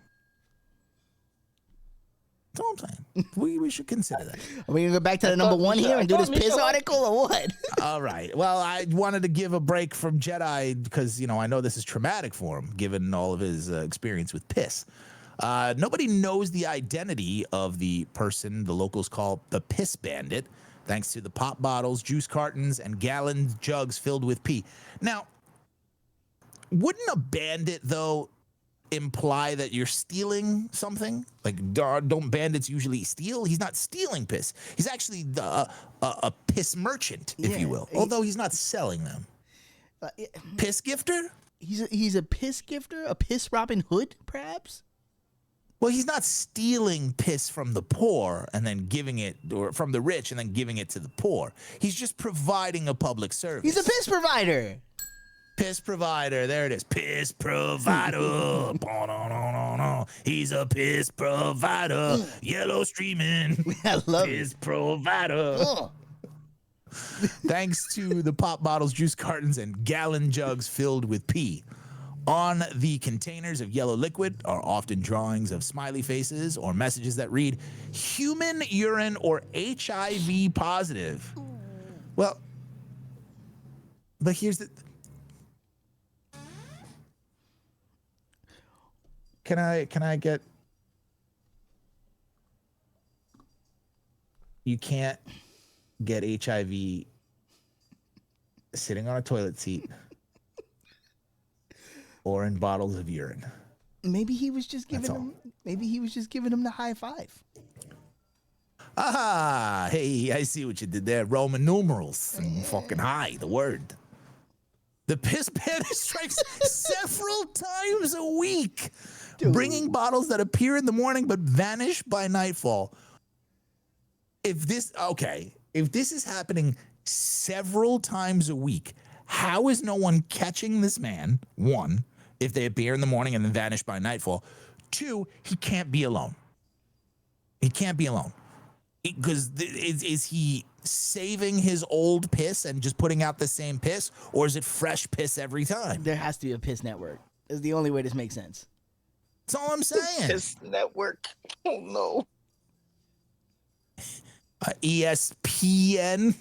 That's all I'm saying. We should consider that. Are we gonna go back to the number one here and do this piss article or what? All right. Well, I wanted to give a break from Jedi because, I know this is traumatic for him, given all of his experience with piss. Nobody knows the identity of the person the locals call the Piss Bandit, thanks to the pop bottles, juice cartons, and gallon jugs filled with pee. Now, wouldn't a bandit, though, imply that you're stealing something? Like, don't bandits usually steal? He's not stealing piss. He's actually a piss merchant, if you will, although he's not selling them. Piss gifter? He's a piss gifter, a piss Robin Hood, perhaps? Well, he's not stealing piss from the poor and then giving it, or from the rich and then giving it to the poor. He's just providing a public service. He's a piss provider. Piss provider. There it is. Piss provider. He's a piss provider. Yellow streaming. I love piss it. provider. Thanks to the pop bottles, juice cartons, and gallon jugs filled with pee. On the containers of yellow liquid are often drawings of smiley faces or messages that read, human urine or HIV positive. Well, but here's the... Can I get... You can't get HIV sitting on a toilet seat or in bottles of urine. Maybe he was just giving him. Maybe he was just giving him the high five. Ah, hey, I see what you did there. Roman numerals. Fucking high, the word. The piss bandit strikes several times a week, bringing bottles that appear in the morning but vanish by nightfall. If this is happening several times a week, how is no one catching this man? One, if they appear in the morning and then vanish by nightfall. Two, he can't be alone. He can't be alone. Because is he saving his old piss and just putting out the same piss, or is it fresh piss every time? There has to be a piss network. It's the only way this makes sense. That's all I'm saying. Piss network. Oh no. ESPN.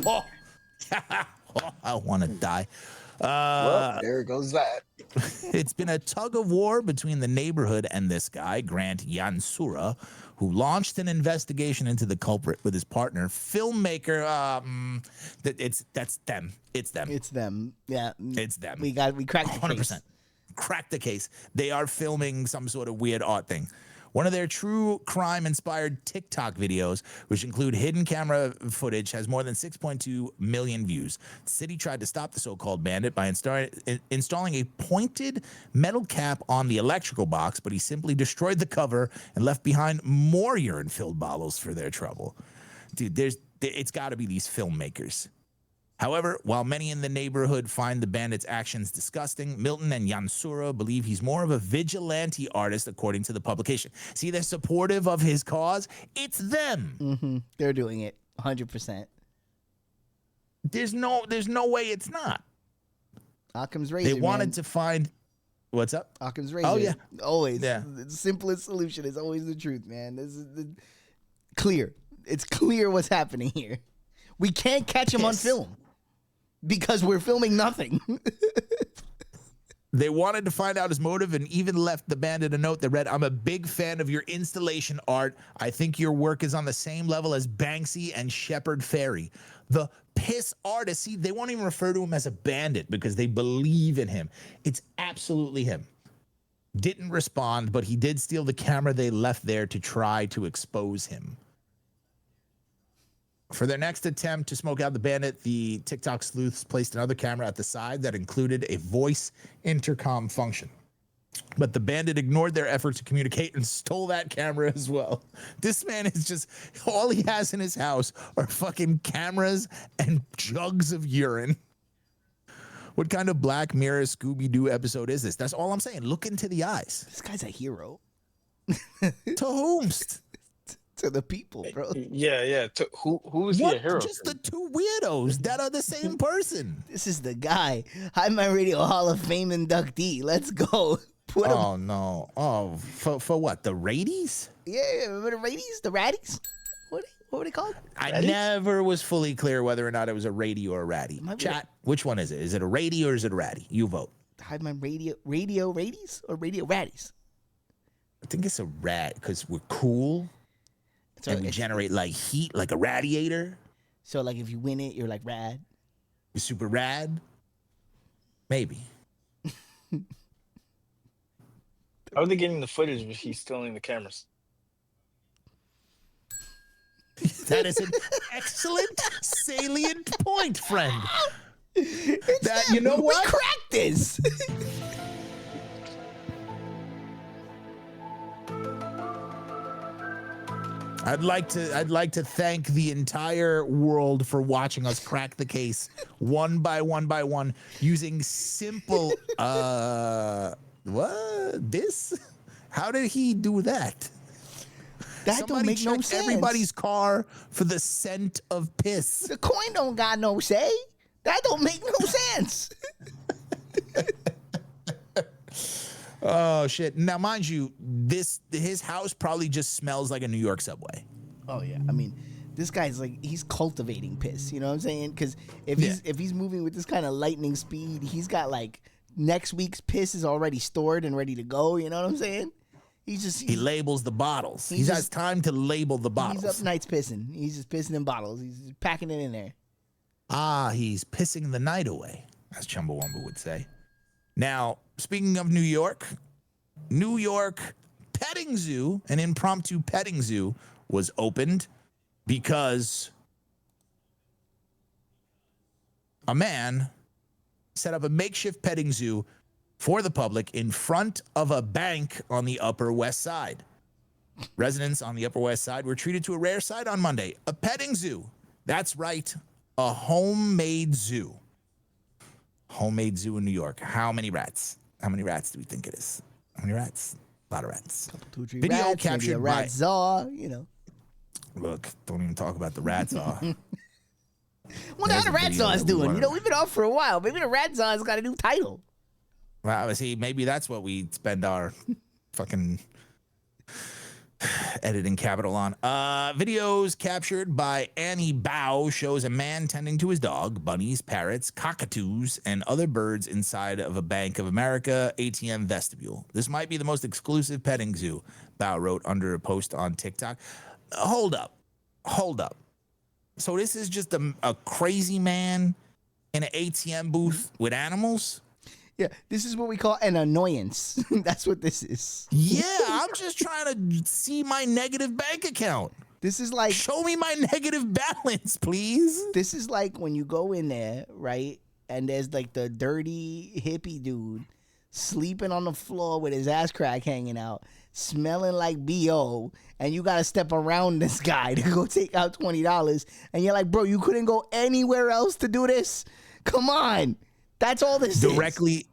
Oh, I want to die. Well, there goes that. It's been a tug of war between the neighborhood and this guy, Grant Yansura, who launched an investigation into the culprit with his partner, filmmaker. That's them. It's them. It's them. Yeah. It's them. We cracked the 100%. case. Cracked the case. They are filming some sort of weird art thing. One of their true crime-inspired TikTok videos, which include hidden camera footage, has more than 6.2 million views. The city tried to stop the so-called bandit by installing a pointed metal cap on the electrical box, but he simply destroyed the cover and left behind more urine-filled bottles for their trouble. Dude, it's got to be these filmmakers. However, while many in the neighborhood find the bandit's actions disgusting, Milton and Yansura believe he's more of a vigilante artist, according to the publication. See, they're supportive of his cause. It's them. Mm-hmm. They're doing it 100%. There's no way it's not. Occam's razor. They wanted to find... What's up? Occam's razor. Oh, yeah. Always. Yeah. The simplest solution is always the truth, man. This is clear. It's clear what's happening here. We can't catch him on film because we're filming nothing. They wanted to find out his motive and even left the bandit a note that read, "I'm a big fan of your installation art. I think your work is on the same level as Banksy and Shepard Fairey." The piss artist, see, they won't even refer to him as a bandit because they believe in him. It's absolutely him. Didn't respond, but he did steal the camera they left there to try to expose him. For their next attempt to smoke out the bandit, the TikTok sleuths placed another camera at the side that included a voice intercom function. But the bandit ignored their effort to communicate and stole that camera as well. This man is just, all he has in his house are fucking cameras and jugs of urine. What kind of Black Mirror Scooby-Doo episode is this? That's all I'm saying. Look into the eyes. This guy's a hero. To whomst? To the people, bro. Yeah. Who is he a hero? Just the two weirdos that are the same person. This is the guy. Hi, My Radio Hall of Fame inductee. Let's go. Put him. Oh no. Oh, for what? The raties? Yeah, remember the ratties? The ratties? What were they called? I Ratties? never was fully clear whether or not it was a ratty or a ratty. Might be Chat, which one is it? Is it a ratty or is it a ratty? You vote. Hide my radio ratties or radio ratties? I think it's a rat because we're cool So, and we generate like heat, like a radiator. so like if you win it, you're like rad. We're super rad. Maybe. How are they getting the footage if he's stealing the cameras? That is an excellent, salient point, friend. That you know We what? cracked this. I'd like to thank the entire world for watching us crack the case one by one using simple what? This? How did he do that? That Somebody don't make no checked sense. everybody's car for the scent of piss. The coin don't got no say. That don't make no sense. Oh shit. Now mind you, his house probably just smells like a New York subway. Oh yeah, I mean, this guy's like he's cultivating piss. You know what I'm saying? Because if he's moving with this kind of lightning speed, he's got like next week's piss is already stored and ready to go. You know what I'm saying? He labels the bottles. He has just- time to label the bottles. He's up nights pissing. He's just pissing in bottles. He's just packing it in there. Ah, he's pissing the night away, as Chumbawamba would say. Now, speaking of New York petting zoo, an impromptu petting zoo, was opened because a man set up a makeshift petting zoo for the public in front of a bank on the Upper West Side. Residents on the Upper West Side were treated to a rare sight on Monday, a petting zoo. That's right, a homemade zoo. Homemade zoo in New York. How many rats? How many rats do we think it is? How many rats? A lot of rats. Two, three Video rats, captured maybe a by- rat zaw. You know. Look, don't even talk about the rats. Wonder how There's the a rat video zaw's that we doing. wanna- You know, we've been off for a while. Maybe the rat zaw's got a new title. Well, see, maybe that's what we spend our fucking editing capital on. Videos captured by Annie Bao shows a man tending to his dog, bunnies, parrots, cockatoos, and other birds inside of a Bank of America ATM vestibule. This might be the most exclusive petting zoo, Bao wrote under a post on TikTok. Hold up. So this is just a crazy man in an ATM booth with animals? Yeah, this is what we call an annoyance. That's what this is. Yeah, I'm just trying to see my negative bank account. This is like Show me my negative balance, please. this is like when you go in there, right? And there's like the dirty hippie dude sleeping on the floor with his ass crack hanging out, smelling like BO, and you gotta step around this guy to go take out $20. And you're like, bro, you couldn't go anywhere else to do this? Come on. That's all this is.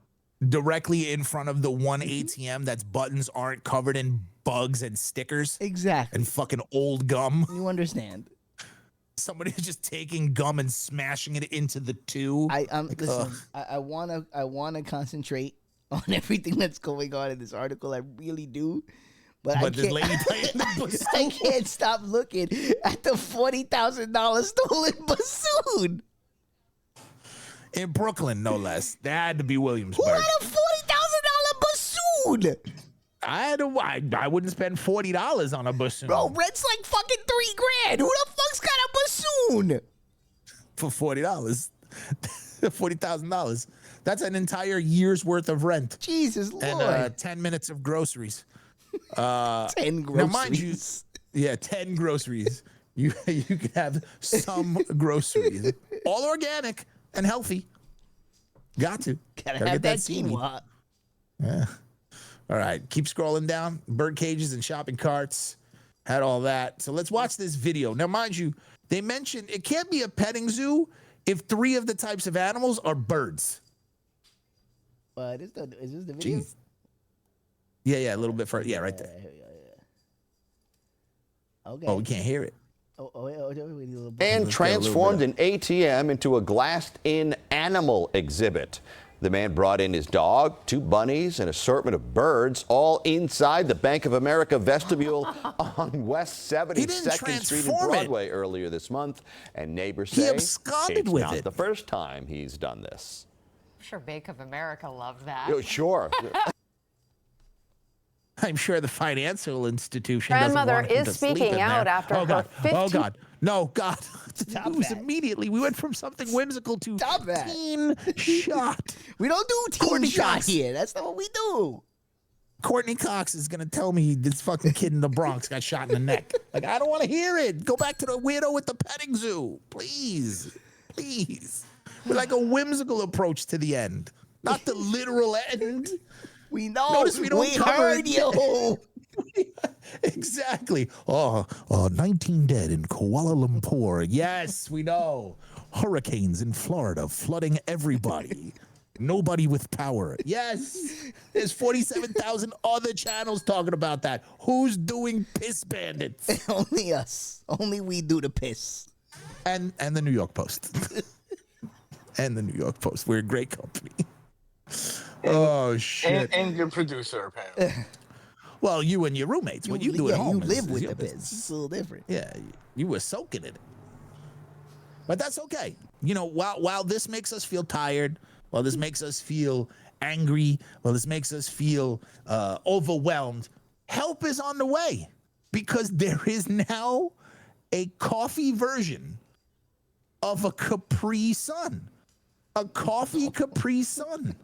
Directly in front of the one ATM that's buttons aren't covered in bugs and stickers Exactly. and fucking old gum. You understand. Somebody's just taking gum and smashing it into the two. Listen, I wanna concentrate on everything that's going on in this article. I really do. But I this can't, lady playing the bassoon. I can't stop looking at the $40,000 stolen bassoon. In Brooklyn, no less. That had to be Williamsburg. Who had a $40,000 bassoon? I wouldn't spend $40 on a bassoon. Bro, rent's like fucking $3,000. Who the fuck's got a bassoon? For $40. $40,000. That's an entire year's worth of rent. Jesus Lord. And 10 minutes of groceries. 10 groceries. Now, mind you, yeah, 10 groceries. You could have some groceries. All organic and healthy. Got to. Gotta Gotta have get that seaweed. quinoa. Yeah. All right. Keep scrolling down. Bird cages and shopping carts. Had all that. So let's watch this video. Now, mind you, they mentioned it can't be a petting zoo if 3 of the types of animals are birds. Is this the video? Jeez. Yeah, a little bit further. Yeah, right there. Okay. Oh, we can't hear it. Wait, a little bit. And Let's get a little transformed bit an ATM into a glassed-in animal exhibit. The man brought in his dog, 2 bunnies, an assortment of birds, all inside the Bank of America vestibule on West 72nd Street in Broadway earlier this month. And neighbors say absconded it's with not it. the first time he's done this. I'm sure Bank of America loved that. Sure. I'm sure the financial institution Grandmother doesn't want him is to sleep speaking in out there. after oh, her God. 15 Oh, God. No, God. Stop It was that. immediately. We went from something whimsical to Stop that. teen shot. We don't do teen Courtney shot Cox. here. That's not what we do. Courtney Cox is going to tell me this fucking kid in the Bronx got shot in the neck. Like, I don't want to hear it. Go back to the weirdo with the petting zoo. Please. Please. With like a whimsical approach to the end. Not the literal end. We know. Notice we don't cover heard it. you. Exactly. 19 dead in Kuala Lumpur. Yes, we know. Hurricanes in Florida flooding everybody. Nobody with power. Yes. There's 47,000 other channels talking about that. Who's doing Piss Bandits? Only us. Only we do the piss. And the New York Post. And the New York Post. We're a great company. Oh, shit. And your producer, apparently. Well, you and your roommates. What you do at home you live is with your the piss. business. It's a little different. Yeah, you were soaking in it. But that's okay. You know, while this makes us feel tired, while this makes us feel angry, while this makes us feel overwhelmed, help is on the way. Because there is now a coffee version of a Capri Sun. A coffee Capri Sun.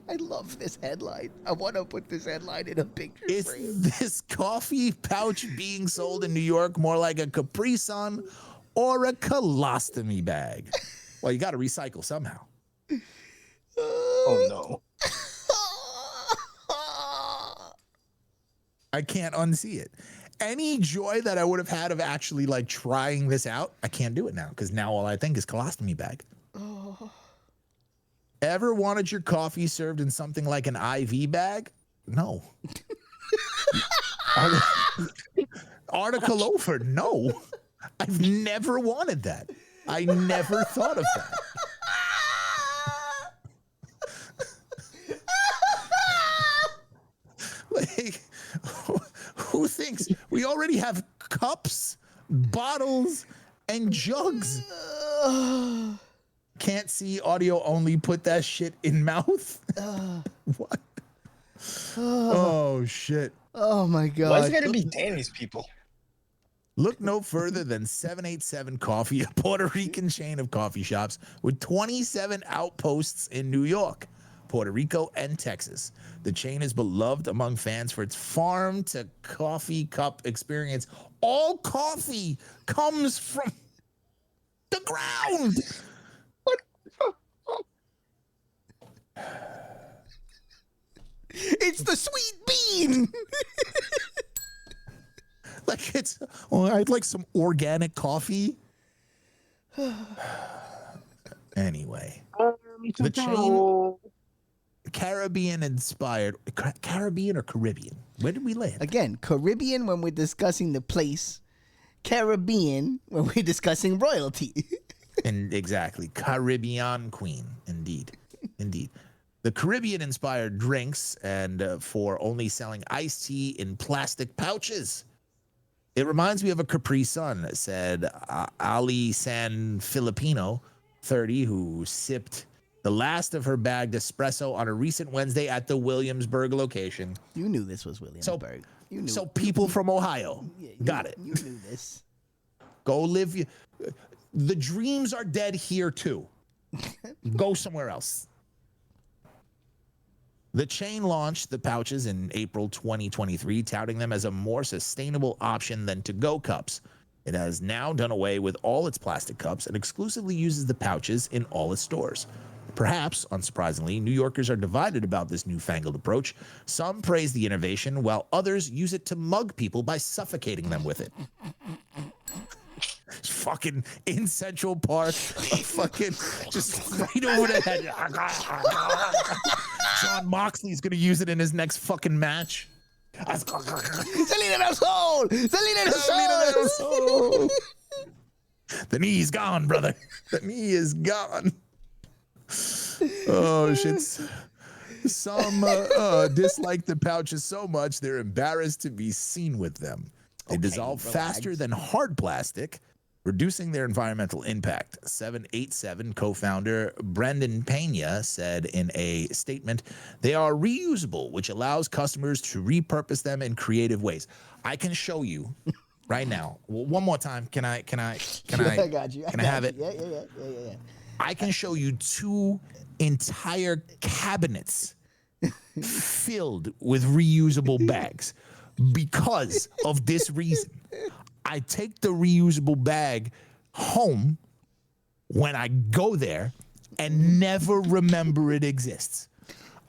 I love this headline. I want to put this headline in a picture Is frame. this coffee pouch being sold in New York more like a Capri Sun or a colostomy bag? Well, you got to recycle somehow. Oh, no. I can't unsee it. Any joy that I would have had of actually like trying this out, I can't do it now because now all I think is colostomy bag. Ever wanted your coffee served in something like an IV bag? No. Article over? No. I've never wanted that. I never thought of that. Like, who thinks we already have cups, bottles, and jugs? Can't see, audio only. Put that shit in mouth. What? Oh shit. Oh my God. Why is it got to be Danny's people? Look no further than 787 Coffee, a Puerto Rican chain of coffee shops with 27 outposts in New York, Puerto Rico, and Texas. The chain is beloved among fans for its farm to coffee cup experience. All coffee comes from the ground. It's the sweet bean. Like it's, well, I'd like some organic coffee. Anyway, the chain, Caribbean inspired, Caribbean or Caribbean? Where did we land? Again, Caribbean when we're discussing the place. Caribbean when we're discussing royalty. And exactly, Caribbean Queen, indeed, indeed. The Caribbean-inspired drinks and for only selling iced tea in plastic pouches. It reminds me of a Capri Sun, said Ali San Filipino, 30, who sipped the last of her bagged espresso on a recent Wednesday at the Williamsburg location. You knew this was Williamsburg. You knew. So people from Ohio got it. You knew this. Go live. The dreams are dead here too. Go somewhere else. The chain launched the pouches in April 2023, touting them as a more sustainable option than to-go cups. It has now done away with all its plastic cups and exclusively uses the pouches in all its stores. Perhaps, unsurprisingly, New Yorkers are divided about this newfangled approach. Some praise the innovation, while others use it to mug people by suffocating them with it. Fucking in Central Park, fucking just right over the head. John Moxley's gonna use it in his next fucking match. Salida del Sol! Salida del Sol! The knee's gone, brother. The knee is gone. Oh shit. Some dislike the pouches so much they're embarrassed to be seen with them. They dissolve faster than hard plastic, reducing their environmental impact. 787 co-founder Brendan Pena said in a statement, they are reusable, which allows customers to repurpose them in creative ways. I can show you right now. Well, one more time. Can I I got you. Can I have it? Yeah. I can show you 2 entire cabinets filled with reusable bags because of this reason. I take the reusable bag home when I go there and never remember it exists.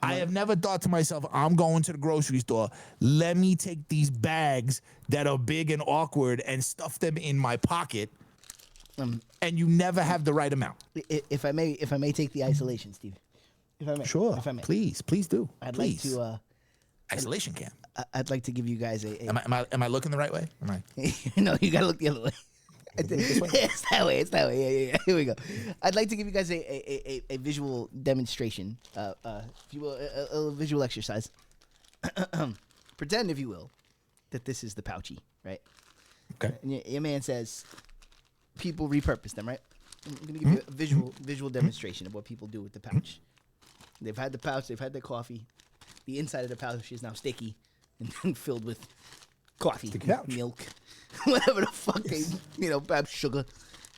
I have never thought to myself, I'm going to the grocery store. Let me take these bags that are big and awkward and stuff them in my pocket. And you never have the right amount. If I may take the isolation, Steve. If I may. Sure. If I may. Please do. I'd Please. like to Isolation cam. I'd like to give you guys a Am I looking the right way? Am I? No, you gotta look the other way. It's that way. Yeah. Here we go. I'd like to give you guys a visual demonstration, if you will, a visual exercise. Pretend, if you will, that this is the pouchy, right? Okay. And your man says people repurpose them, right? I'm gonna give you a visual demonstration of what people do with the pouch. They've had the pouch. They've had their coffee. The inside of the pouch is now sticky and filled with coffee, milk, whatever the fuck they, perhaps sugar.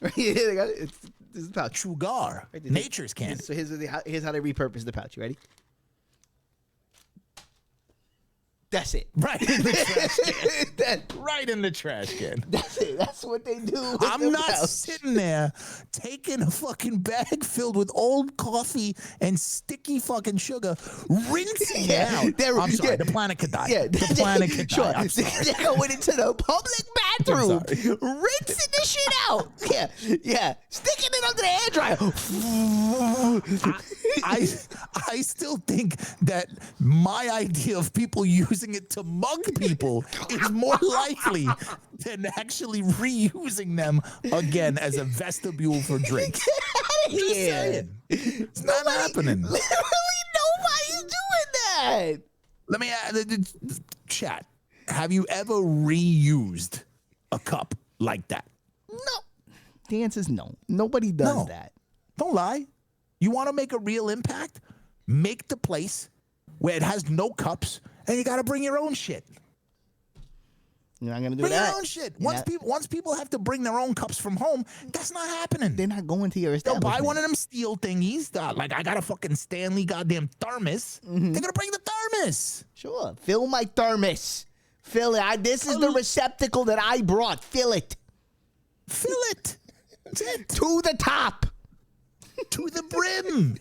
Right? They got it. This is the pouch. Sugar. Right, Nature's candy. So here's how they repurpose the pouch. You ready? That's it. Right in the trash can. Right in the trash can. That's it. That's what they do. I'm not sitting there taking a fucking bag filled with old coffee and sticky fucking sugar, rinsing it out. I'm sorry, the planet could die. Yeah, the planet could die. I'm sorry. They're going into the public bathroom, rinsing the shit out. Yeah. Sticking it under the hairdryer. I still think that my idea of people using it to mug people is more likely than actually reusing them again as a vestibule for drinks. Just saying. It's not happening. Literally nobody's doing that. Let me add, chat. Have you ever reused a cup like that? No. The answer is no. Nobody does that. Don't lie. You want to make a real impact? Make the place where it has no cups, and you got to bring your own shit. You're not gonna do bring that. Your own shit. Once people have to bring their own cups from home, that's not happening. They're not going to your They'll establishment. buy one of them steel thingies. Like I got a fucking Stanley goddamn thermos. They're gonna bring the thermos. Sure. Fill my thermos. Fill it. This is the receptacle that I brought. Fill it. Fill it. That's it. To the top. To the brim.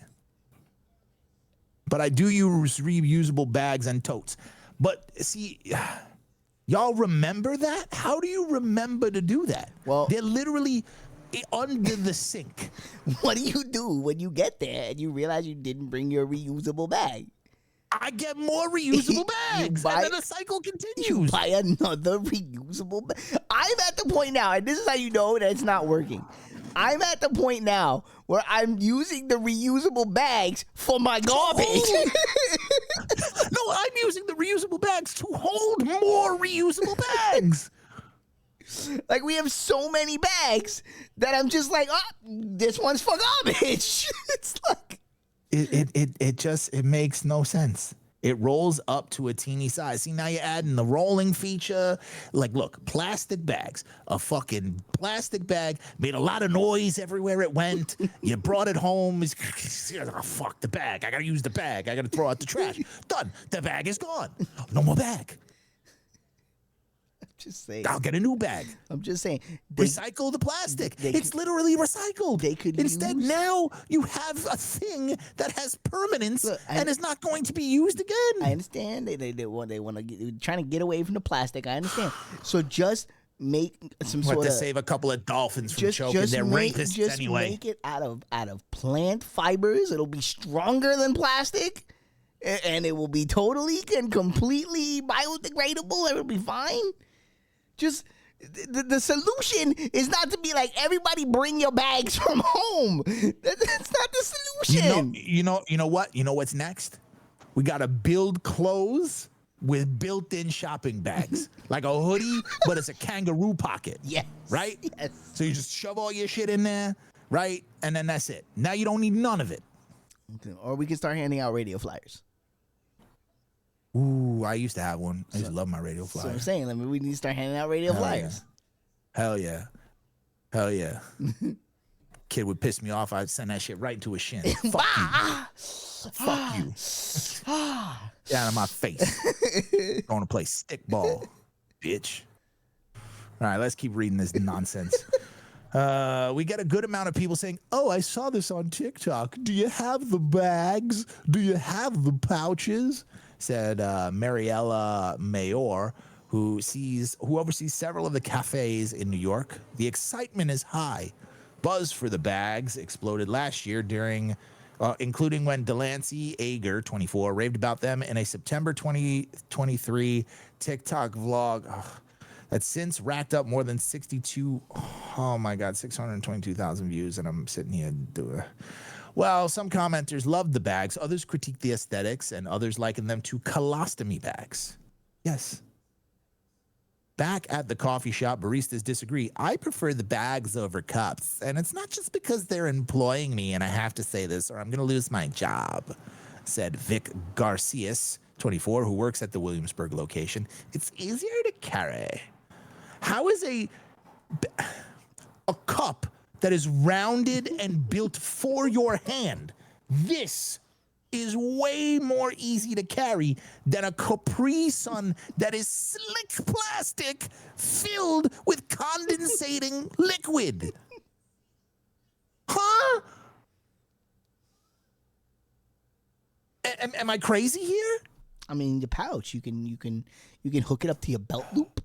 But I do use reusable bags and totes. But see, y'all remember that? How do you remember to do that? Well, they're literally under the sink. What do you do when you get there and you realize you didn't bring your reusable bag? I get more reusable bags, and then the cycle continues. You buy another reusable bag. I'm at the point now, and this is how you know that it's not working. I'm at the point now where I'm using the reusable bags for my garbage. No, I'm using the reusable bags to hold more reusable bags. Like, we have so many bags that I'm just like, oh, this one's for garbage. It's like... It makes no sense. It rolls up to a teeny size. See, now you're adding the rolling feature. Like, look, plastic bags. A fucking plastic bag made a lot of noise everywhere it went. You brought it home. Oh, fuck the bag. I got to use the bag. I got to throw out the trash. Done. The bag is gone. No more bag. Just saying. I'll get a new bag. I'm just saying. Recycle the plastic. It's literally recycled. They could Instead, now you have a thing that has permanence and is not going to be used again. I understand. They want to trying to get away from the plastic. I understand. So just make some sort of to save a couple of dolphins from choking. They're rapists just anyway. Make it out of plant fibers. It'll be stronger than plastic, and it will be totally and completely biodegradable. It'll be fine. Just The solution is not to be like, everybody bring your bags from home. That's not the solution. You know what? You know what's next? We got to build clothes with built-in shopping bags, like a hoodie, but it's a kangaroo pocket. Yes. Right? Yes. So you just shove all your shit in there, right? And then that's it. Now you don't need none of it. Or we can start handing out radio flyers. Ooh, I used to have one. I used to love my radio So flyers. I'm saying, we need to start handing out radio flyers. Hell yeah. Hell yeah. Kid would piss me off. I'd send that shit right into his shin. Fuck you. Fuck you. Get out of my face. Going to play stickball, bitch. All right, let's keep reading this nonsense. We get a good amount of people saying, oh, I saw this on TikTok. Do you have the bags? Do you have the pouches? Said Mariella Mayor, who oversees several of the cafes in New York. The excitement is high. Buzz for the bags exploded last year including when Delancey Ager, 24, raved about them in a September 2023 TikTok vlog that since racked up more than 622,000 views. And I'm sitting here doing. Well, some commenters loved the bags, others critiqued the aesthetics, and others likened them to colostomy bags. Yes. Back at the coffee shop, baristas disagree. I prefer the bags over cups, and it's not just because they're employing me and I have to say this or I'm going to lose my job, said Vic Garcias, 24, who works at the Williamsburg location. It's easier to carry. How is a cup that is rounded and built for your hand? This is way more easy to carry than a Capri Sun that is slick plastic filled with condensating liquid. Huh? Am I crazy here? I mean, the pouch, you can hook it up to your belt loop.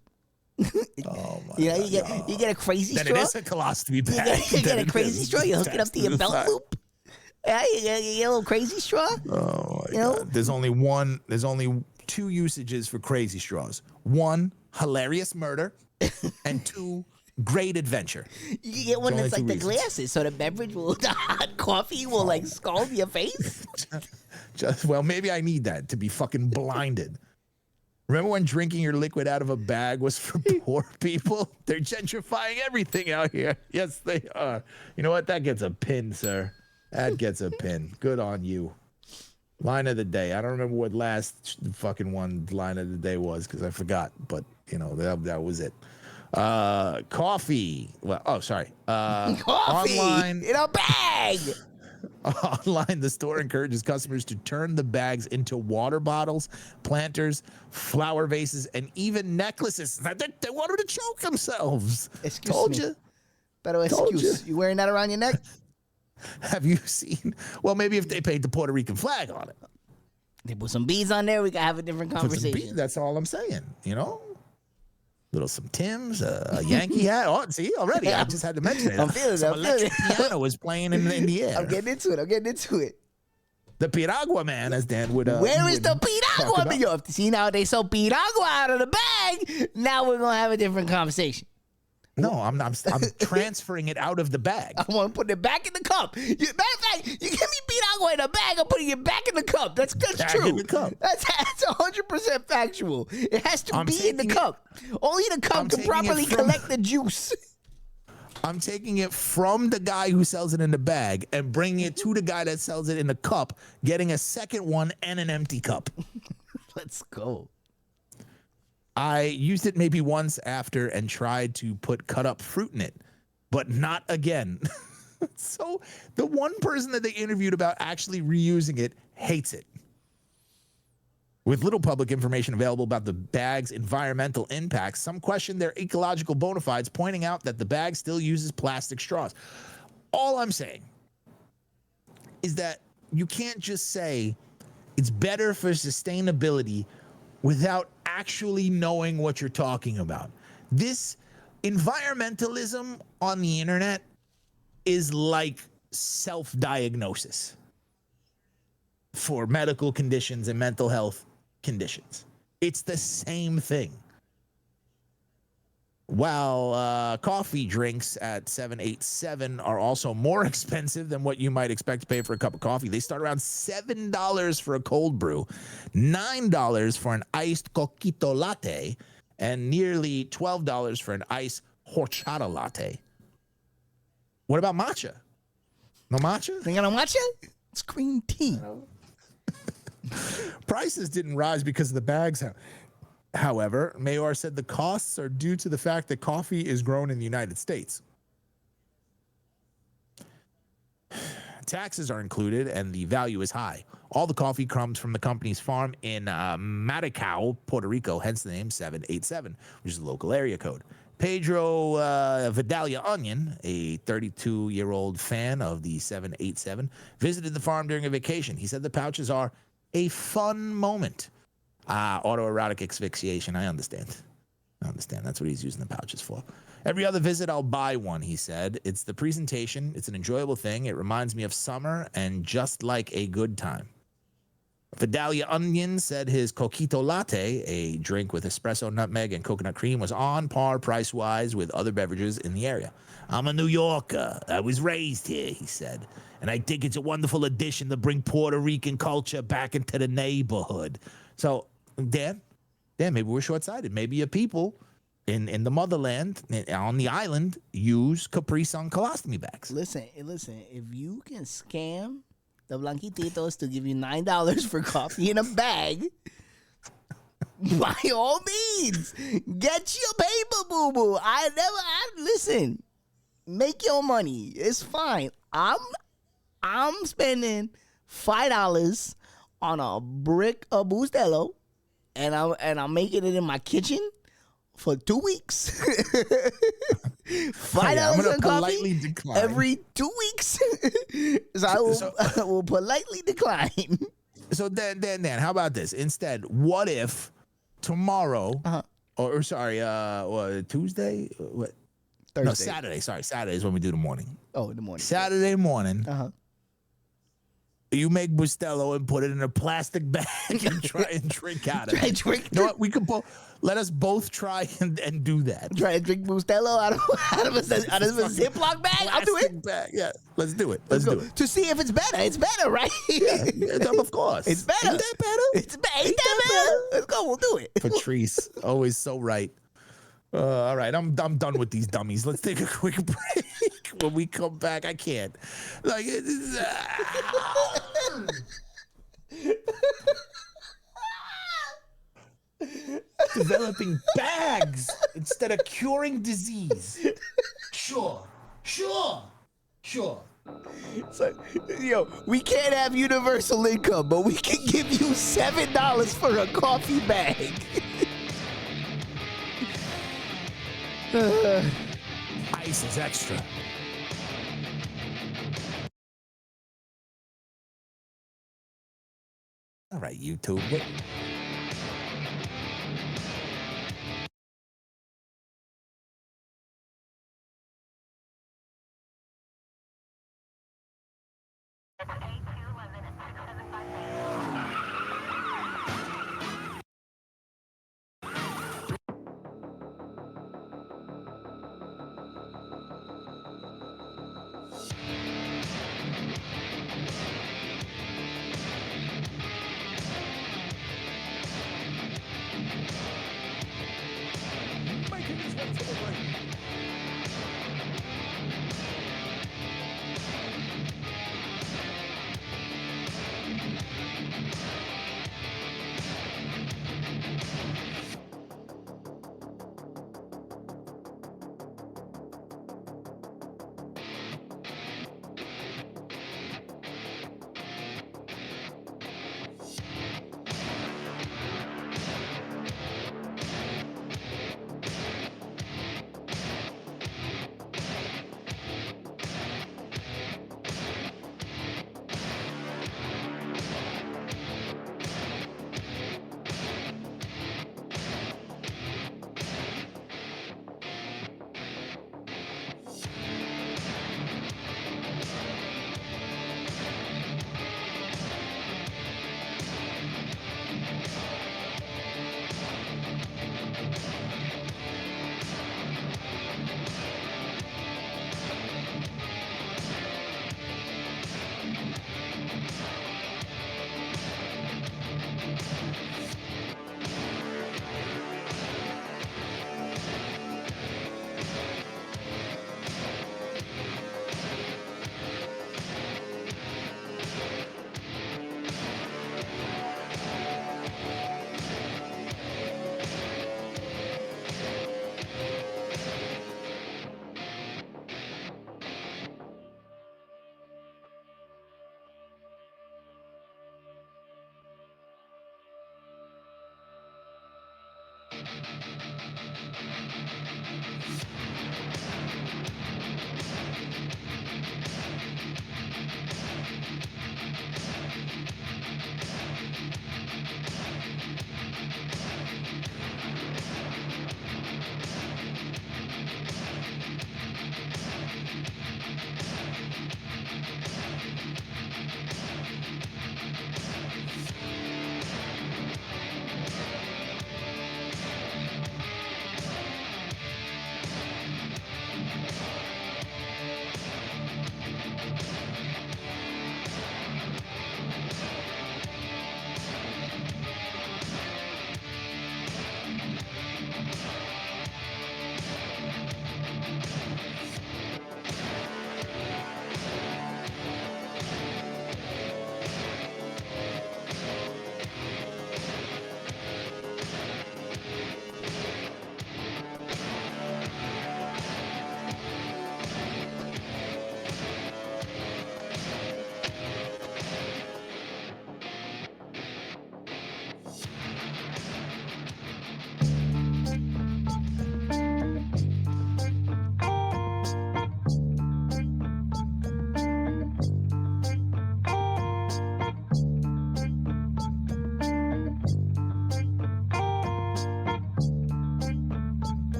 Oh my You know, God. you get a crazy Then straw. it is a colostomy bag. You get Then a it crazy is. straw. You hook it up to your belt Fact. loop. Yeah, you get a little crazy straw. Oh my You know? God. There's only two usages for crazy straws. One, hilarious murder, and two, great adventure. You can get one There's that's only like two the reasons. glasses, so the the hot coffee will like scald your face. Well, maybe I need that to be fucking blinded. Remember when drinking your liquid out of a bag was for poor people? They're gentrifying everything out here. Yes, they are. You know what? That gets a pin, sir. That gets a pin. Good on you. Line of the day. I don't remember what last fucking one line of the day was because I forgot. But, you know, that was it. Coffee. Well, oh, sorry. Coffee Online. in a bag. Online, the store encourages customers to turn the bags into water bottles, planters, flower vases, and even necklaces. They want them to choke themselves. Excuse Told me. you. Better Told excuse. You wearing that around your neck? Have you seen? Well, maybe if they paint the Puerto Rican flag on it. They put some beads on there. We can have a different Put some conversation. beads, that's all I'm saying. You know, some Timbs, a Yankee hat. Oh, see, already I just had to mention it. I'm feeling it, Some I'm feeling electric it. piano was playing in the air. I'm getting into it. The Piragua man, as Dan would. Where is the talk piragua? about. Yo, see now they sell piragua out of the bag. Now we're gonna have a different conversation. No, I'm transferring it out of the bag. I want to put it back in the cup. Matter of fact, you give me piragua in a bag, I'm putting it back in the cup. That's Back true. in the cup. That's 100% factual. It has to I'm be in the taking it- cup. Only the cup I'm can taking it properly from- collect the juice. I'm taking it from the guy who sells it in the bag and bringing it to the guy that sells it in the cup, getting a second one and an empty cup. Let's go. I used it maybe once after and tried to put cut up fruit in it, but not again. So the one person that they interviewed about actually reusing it hates it. With little public information available about the bag's environmental impacts, some question their ecological bona fides, pointing out that the bag still uses plastic straws. All I'm saying is that you can't just say it's better for sustainability without actually knowing what you're talking about. This environmentalism on the internet is like self-diagnosis for medical conditions and mental health conditions. It's the same thing. While coffee drinks at 787 are also more expensive than what you might expect to pay for a cup of coffee. They start around $7 for a cold brew, $9 for an iced coquito latte, and nearly $12 for an iced horchata latte. What about matcha? No matcha? Think I don't matcha? It's green tea. Prices didn't rise because of the bags. However, Mayor said the costs are due to the fact that coffee is grown in the United States. Taxes are included and the value is high. All the coffee comes from the company's farm in Maricao, Puerto Rico, hence the name 787, which is the local area code. Pedro Vidalia Onion, a 32-year-old fan of the 787, visited the farm during a vacation. He said the pouches are a fun moment. Autoerotic asphyxiation, I understand. That's what he's using the pouches for. Every other visit, I'll buy one, he said. It's the presentation. It's an enjoyable thing. It reminds me of summer and just like a good time. Vidalia Onion said his coquito latte, a drink with espresso, nutmeg, and coconut cream, was on par price-wise with other beverages in the area. I'm a New Yorker. I was raised here, he said, and I think it's a wonderful addition to bring Puerto Rican culture back into the neighborhood. So, Dan, maybe we're short-sighted. Maybe your people in the motherland, on the island, use Capri Sun colostomy bags. Listen, if you can scam the Blanquititos to give you $9 for coffee in a bag, by all means, get your paper, boo-boo. Listen, make your money. It's fine. I'm spending $5 on a brick of Bustelo, and I'm making it in my kitchen for 2 weeks. $5 on coffee decline. every 2 weeks. So I will politely decline. So Dan, how about this? Instead, what if tomorrow, Tuesday? What? Thursday. No, Saturday. Sorry, Saturday is when we do the morning. Oh, in the morning. Saturday morning. You make Bustelo and put it in a plastic bag and try and drink out of it. You know what? We could let us both try and do that. Try to drink Bustelo out of a Ziploc bag? I'll do it. Bag. Yeah, let's do it. Let's do it. To see if it's better. It's better, right? Yeah, of course. It's better. Ain't that better? Ain't that better? Let's go. We'll do it. Patrice, always so right. All right, I'm done with these dummies. Let's take a quick break. When we come back, I can't. Developing bags instead of curing disease. Sure. So, we can't have universal income, but we can give you $7 for a coffee bag. Ice is extra. All right, YouTube.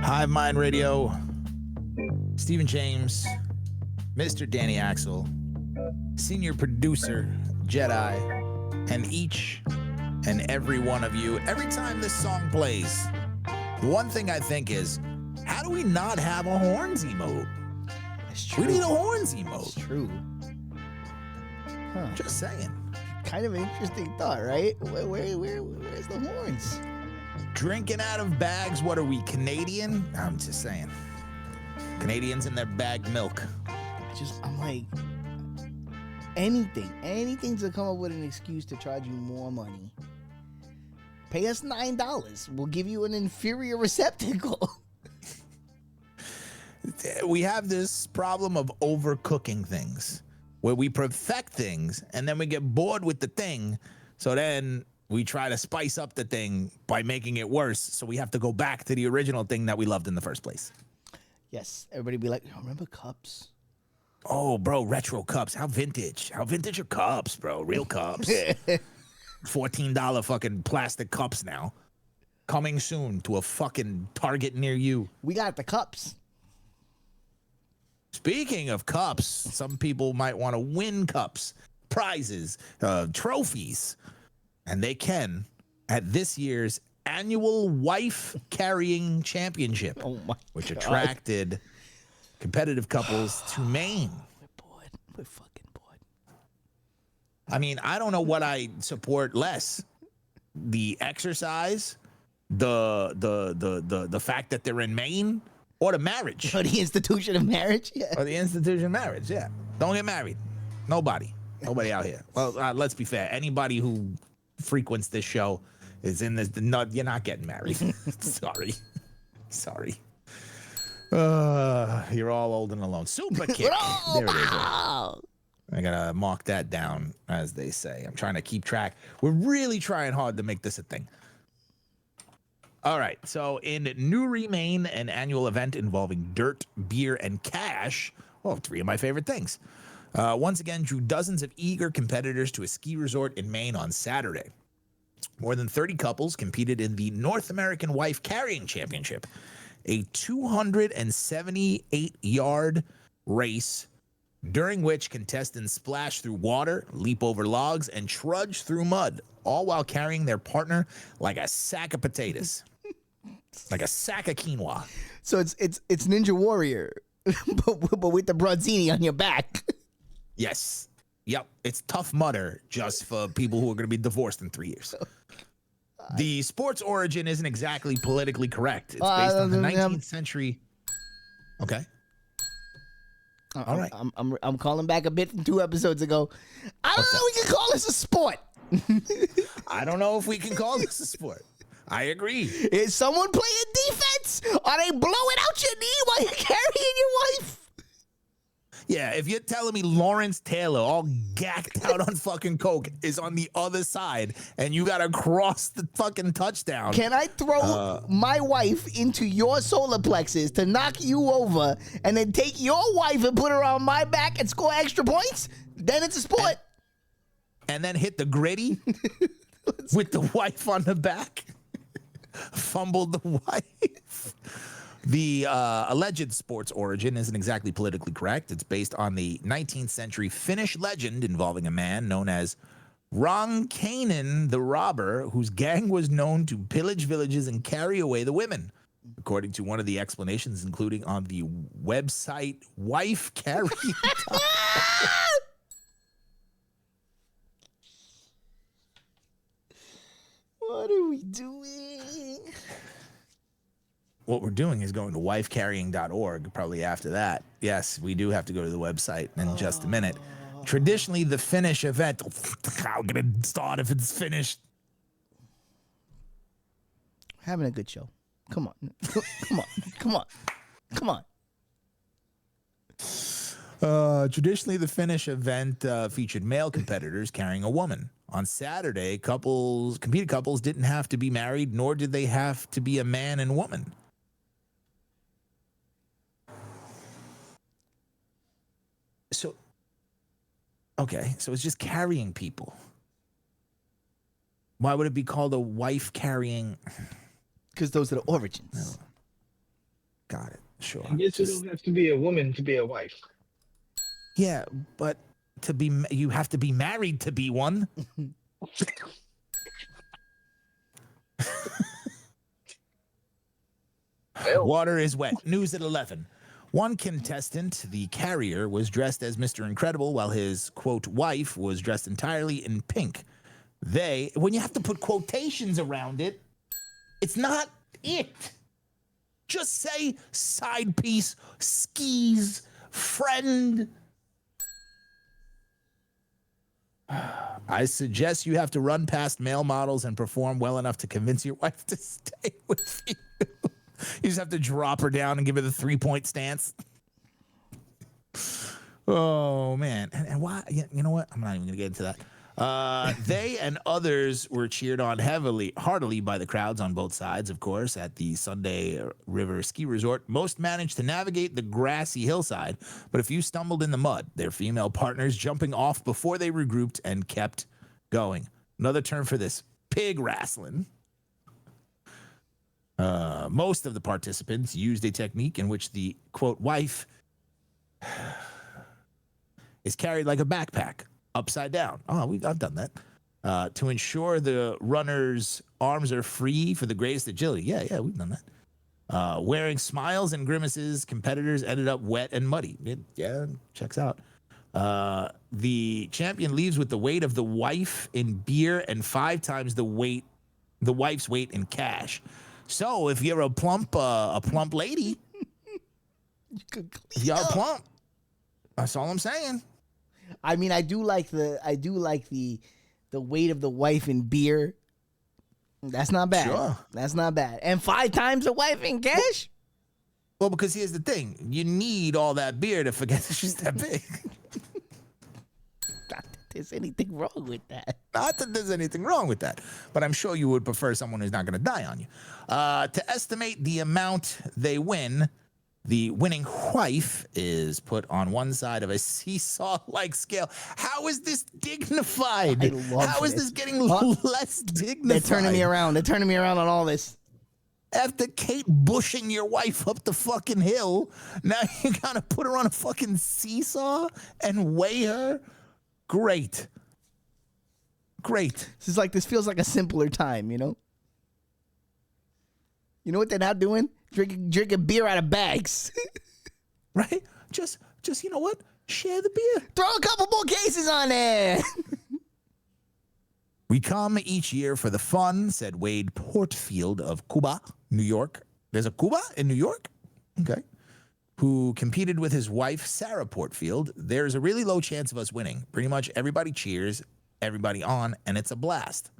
Hive Mind Radio, Stephen James, Mr. Danny Axel, senior producer, Jedi, and each and every one of you. Every time this song plays, the one thing I think is, how do we not have a horns emote? It's true. We need a horns emote. It's true. Huh. Just saying. Kind of an interesting thought, right? Where's the horns? Drinking out of bags. What are we, Canadian? I'm just saying. Canadians in their bagged milk. I'm like, anything to come up with an excuse to charge you more money. Pay us $9. We'll give you an inferior receptacle. We have this problem of overcooking things, where we perfect things and then we get bored with the thing. So then we try to spice up the thing by making it worse. So we have to go back to the original thing that we loved in the first place. Yes. Everybody be like, remember cups? Oh, bro, retro cups. How vintage? How vintage are cups, bro? Real cups. $14 fucking plastic cups now. Coming soon to a fucking Target near you. We got the cups. Speaking of cups, some people might want to win cups, prizes, trophies, and they can at this year's annual Wife Carrying Championship, which attracted competitive couples to Maine. We're bored. We're fucking bored. I mean, I don't know what I support less: the exercise, the fact that they're in Maine, or the marriage. Or the institution of marriage? Yeah. Or the institution of marriage, yeah. Don't get married. Nobody out here. Well, let's be fair. Anybody who frequents this show is in this. No, you're not getting married. Sorry. You're all old and alone. Super kick. There it is. I gotta mark that down, as they say. I'm trying to keep track. We're really trying hard to make this a thing. All right, so in Newry, Maine, an annual event involving dirt, beer, and cash, three of my favorite things, once again drew dozens of eager competitors to a ski resort in Maine on Saturday. More than 30 couples competed in the North American Wife Carrying Championship, a 278-yard race during which contestants splash through water, leap over logs, and trudge through mud, all while carrying their partner like a sack of potatoes. Like a sack of quinoa. So it's Ninja Warrior, but with the bronzini on your back. Yes. Yep. It's Tough Mudder, just for people who are going to be divorced in 3 years. The sport's origin isn't exactly politically correct. It's based on the 19th century. Okay. All right. I'm calling back a bit from 2 episodes ago. I don't know if we can call this a sport. I don't know if we can call this a sport. I agree. Is someone playing defense? Are they blowing out your knee while you're carrying your wife? Yeah, if you're telling me Lawrence Taylor, all gacked out on fucking coke, is on the other side and you got to cross the fucking touchdown. Can I throw my wife into your solar plexus to knock you over and then take your wife and put her on my back and score extra points? Then it's a sport. And then hit the gritty with the wife on the back. Fumbled the wife. The alleged sport's origin isn't exactly politically correct. It's based on the 19th century Finnish legend involving a man known as Ronkainen the Robber, whose gang was known to pillage villages and carry away the women, according to one of the explanations, including on the website Wife Carrying. What are we doing? What we're doing is going to wifecarrying.org probably after that. Yes, we do have to go to the website in just a minute. Traditionally, the Finnish event, how can it start if it's finished? Having a good show. Come on. Traditionally, the Finnish event featured male competitors carrying a woman. On Saturday, competing couples didn't have to be married, nor did they have to be a man and woman. So it's just carrying people. Why would it be called a wife carrying? Because those are the origins. Got it. Sure. I guess you don't have to be a woman to be a wife. Yeah, but you have to be married to be one. Water is wet. News at 11. One contestant, the carrier, was dressed as Mr. Incredible while his, quote, wife was dressed entirely in pink. When you have to put quotations around it, it's not it. Just say side piece, skis, friend. I suggest you have to run past male models and perform well enough to convince your wife to stay with you. You just have to drop her down and give her the 3-point stance. Oh, man. And why? You know what? I'm not even going to get into that. They and others were cheered on heartily by the crowds on both sides, of course, at the Sunday River Ski Resort. Most managed to navigate the grassy hillside, but a few stumbled in the mud, their female partners jumping off before they regrouped and kept going. Another term for this, pig wrestling. Most of the participants used a technique in which the, quote, wife is carried like a backpack, upside down. I've done that. To ensure the runner's arms are free for the greatest agility. Yeah, we've done that. Wearing smiles and grimaces, competitors ended up wet and muddy. Checks out. The champion leaves with the weight of the wife in beer and 5 times the wife's weight in cash. So if you're a plump lady, you're plump. That's all I'm saying. I mean, I do like the weight of the wife in beer. That's not bad. Sure. That's not bad. And 5 times the wife in cash? Well, because here's the thing. You need all that beer to forget that she's that big. Not that there's anything wrong with that. Not that there's anything wrong with that. But I'm sure you would prefer someone who's not going to die on you. To estimate the amount they win, the winning wife is put on one side of a seesaw-like scale. How is this dignified? How is this getting less dignified? They're turning me around. They're turning me around on all this. After Kate bushing your wife up the fucking hill, now you gotta put her on a fucking seesaw and weigh her? Great. This feels like a simpler time, you know? You know what they're not doing? Drinking beer out of bags. Right? Just you know what? Share the beer. Throw a couple more cases on there. We come each year for the fun, said Wade Portfield of Cuba, New York. There's a Cuba in New York? Okay. Who competed with his wife, Sarah Portfield. There's a really low chance of us winning. Pretty much everybody cheers, everybody on, and it's a blast.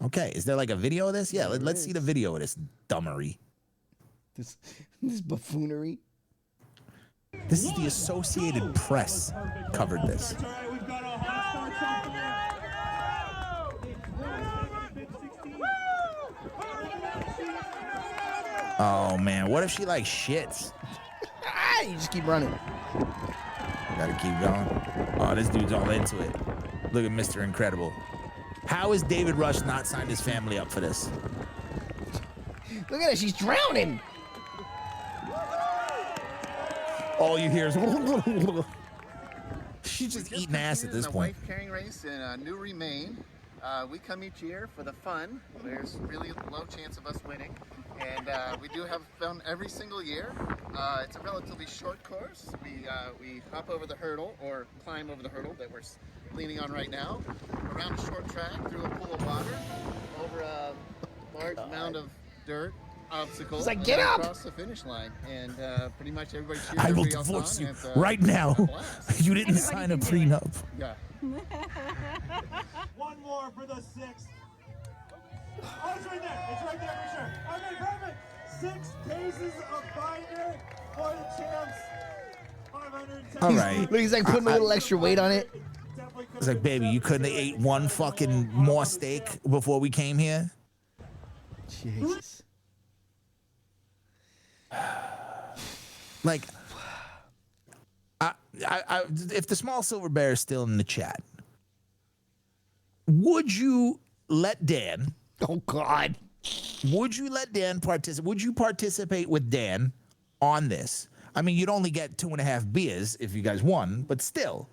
Okay, is there like a video of this? Yeah, let's see the video of this dummery. This buffoonery. This is the Associated Press covered this. Oh man, what if she like shits? You just keep running. Gotta keep going. Oh, this dude's all into it. Look at Mr. Incredible. How is David Rush not signed his family up for this? Look at her, she's drowning. All you hear is she's just eating ass at this point. Wife carrying race in Newry, Maine. We come each year for the fun. There's really low chance of us winning, and we do have fun every single year. It's a relatively short course. We hop over the hurdle or climb over the hurdle that we're leaning on right now, around a short track, through a pool of water, over a large mound of dirt. Obstacle. It's like, get up! Across the finish line, and pretty much everybody cheers. I will everybody else divorce on, you and right now. You didn't sign a prenup. Yeah. One more for the 6th. Oh, it's right there. It's right there for sure. Okay, perfect. 6 cases of binder for the champs. 510. All right. Look, he's like putting a little extra weight on it. It's like, baby, you couldn't have ate one fucking more steak before we came here? Jesus. Like, if the small silver bear is still in the chat, would you let Dan? Oh God. Would you let Dan participate? Would you participate with Dan on this? I mean, you'd only get 2.5 beers if you guys won, but still,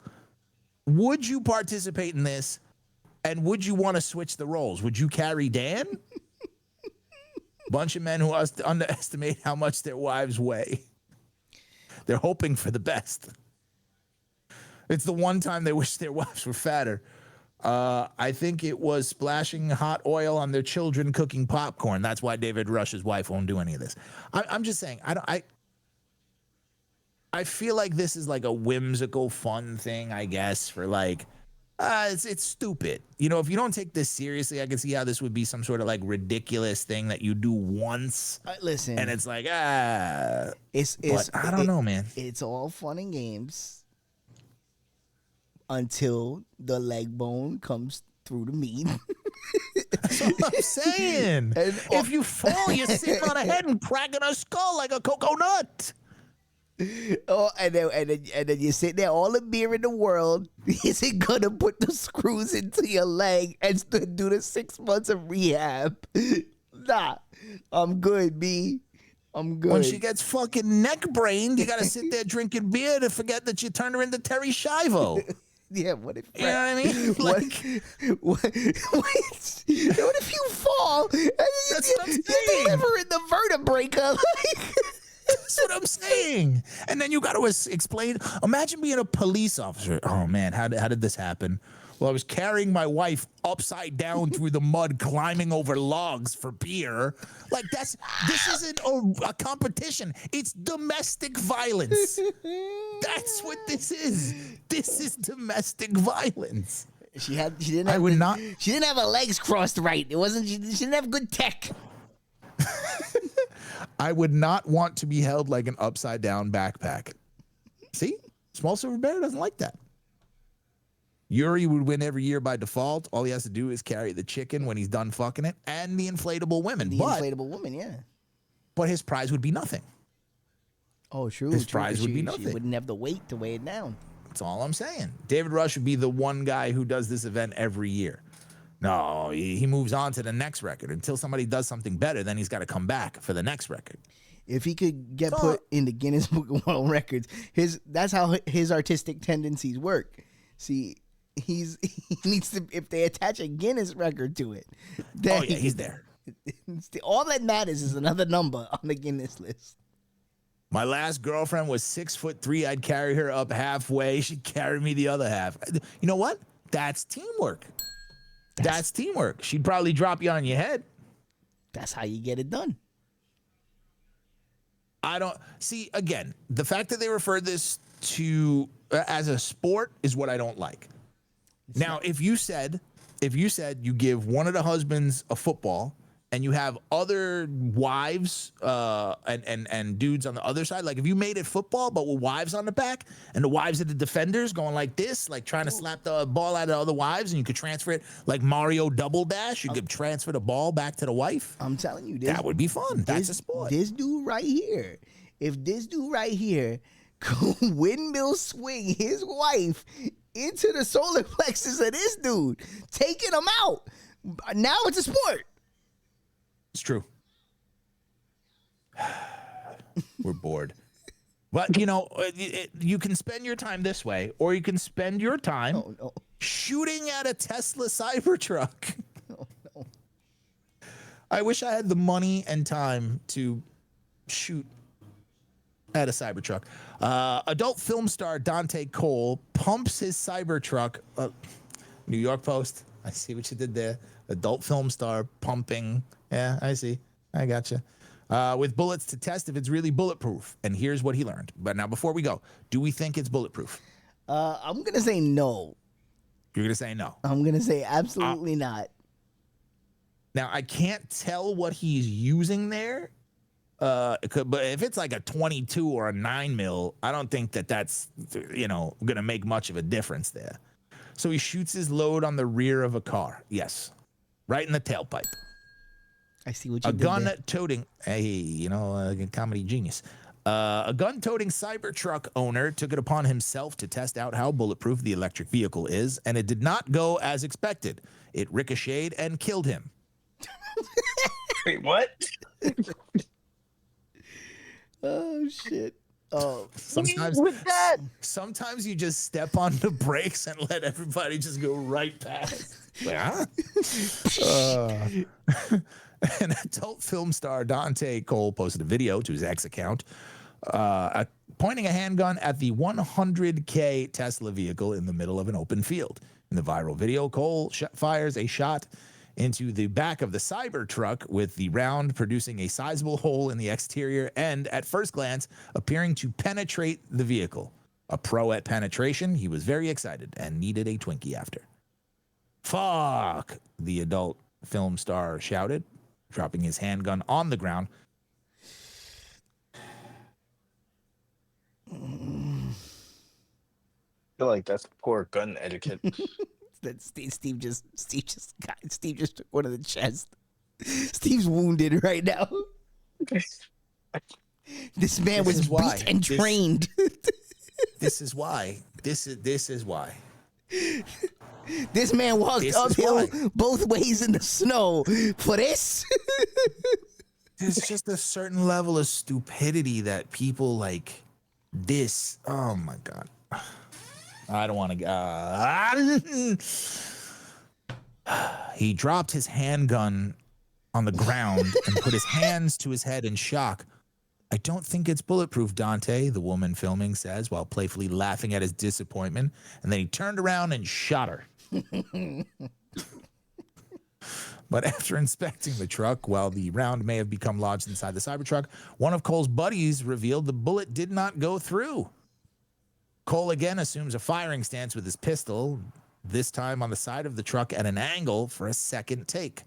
would you participate in this? And would you want to switch the roles? Would you carry Dan? Bunch of men who underestimate how much their wives weigh. They're hoping for the best. It's the one time they wish their wives were fatter. I think it was splashing hot oil on their children cooking popcorn. That's why David Rush's wife won't do any of this. I'm just saying, I feel like this is like a whimsical, fun thing, I guess, for like, it's stupid. You know, if you don't take this seriously, I can see how this would be some sort of like ridiculous thing that you do once. Listen, and it's like, I don't know, man. It's all fun and games until the leg bone comes through the meat. That's what I'm saying. If you fall, you're sitting on a head and cracking a skull like a coconut. Oh, and then you sit there, all the beer in the world isn't gonna put the screws into your leg and do the 6 months of rehab. Nah, I'm good, B. I'm good. When she gets fucking neck brained, you gotta sit there drinking beer to forget that you turned her into Terry Schiavo. Yeah, what if you know what I mean? Like, what if you fall and you deliver in the vertebrae? That's what I'm saying. And then you got to explain. Imagine being a police officer. Oh, man, how did this happen? Well, I was carrying my wife upside down through the mud, climbing over logs for beer. Like, this isn't a competition. It's domestic violence. That's what this is. This is domestic violence. She didn't have her legs crossed right. She didn't have good tech. I would not want to be held like an upside down backpack. See? Small Silver Bear doesn't like that. Yuri would win every year by default. All he has to do is carry the chicken when he's done fucking it and the inflatable women. Inflatable woman, yeah. But his prize would be nothing. Oh, true. His prize would be nothing. She wouldn't have the weight to weigh it down. That's all I'm saying. David Rush would be the one guy who does this event every year. No, he moves on to the next record. Until somebody does something better, then he's got to come back for the next record. If he could get put in the Guinness Book of World Records, that's how his artistic tendencies work. See, he needs to, if they attach a Guinness record to it, then he's there. All that matters is another number on the Guinness list. My last girlfriend was 6'3". I'd carry her up halfway. She'd carry me the other half. You know what? That's teamwork. That's teamwork. She'd probably drop you on your head. That's how you get it done. I don't see, again, the fact that they refer this to as a sport is what I don't like. Now, if you said you give one of the husbands a football and you have other wives and dudes on the other side, like if you made it football but with wives on the back and the wives are the defenders going like this, like trying to slap the ball out of other wives, and you could transfer it like Mario Double Dash, you could transfer the ball back to the wife. I'm telling you, that would be fun. That's a sport. This dude right here, if this dude right here could windmill swing his wife into the solar plexus of this dude, taking him out, now it's a sport. It's true. We're bored. But, you know, you can spend your time this way, or you can spend your time shooting at a Tesla Cybertruck. No. I wish I had the money and time to shoot at a Cybertruck. Adult film star Dante Cole pumps his Cybertruck. New York Post. I see what you did there. Adult film star pumping. Yeah, I see. I gotcha. With bullets to test if it's really bulletproof. And here's what he learned. But now, before we go, do we think it's bulletproof? I'm going to say no. You're going to say no? I'm going to say absolutely not. Now, I can't tell what he's using there. But if it's like a 22 or a 9mm, I don't think that's, going to make much of a difference there. So he shoots his load on the rear of a car. Yes. Right in the tailpipe. I see what you did. A gun-toting, a comedy genius. A gun-toting Cybertruck owner took it upon himself to test out how bulletproof the electric vehicle is, and it did not go as expected. It ricocheted and killed him. Wait, what? Oh shit. Oh, Sometimes you just step on the brakes and let everybody just go right past. Like, huh? An adult film star, Dante Cole, posted a video to his ex account pointing a handgun at the 100K Tesla vehicle in the middle of an open field. In the viral video, Cole fires a shot into the back of the Cybertruck, with the round producing a sizable hole in the exterior and, at first glance, appearing to penetrate the vehicle. A pro at penetration, he was very excited and needed a Twinkie after. Fuck, the adult film star shouted, dropping his handgun on the ground. I feel like that's poor gun etiquette. that Steve just took one of the chest. Steve's wounded right now. This man was beat and trained. This is why. This is why. This man walked uphill both ways in the snow for this. There's just a certain level of stupidity that people like this. Oh my God. I don't want to. He dropped his handgun on the ground and put his hands to his head in shock. I don't think it's bulletproof, Dante, the woman filming says, while playfully laughing at his disappointment. And then he turned around and shot her. But after inspecting the truck, while the round may have become lodged inside the Cybertruck, one of Cole's buddies revealed the bullet did not go through. Cole again assumes a firing stance with his pistol, this time on the side of the truck at an angle for a second take.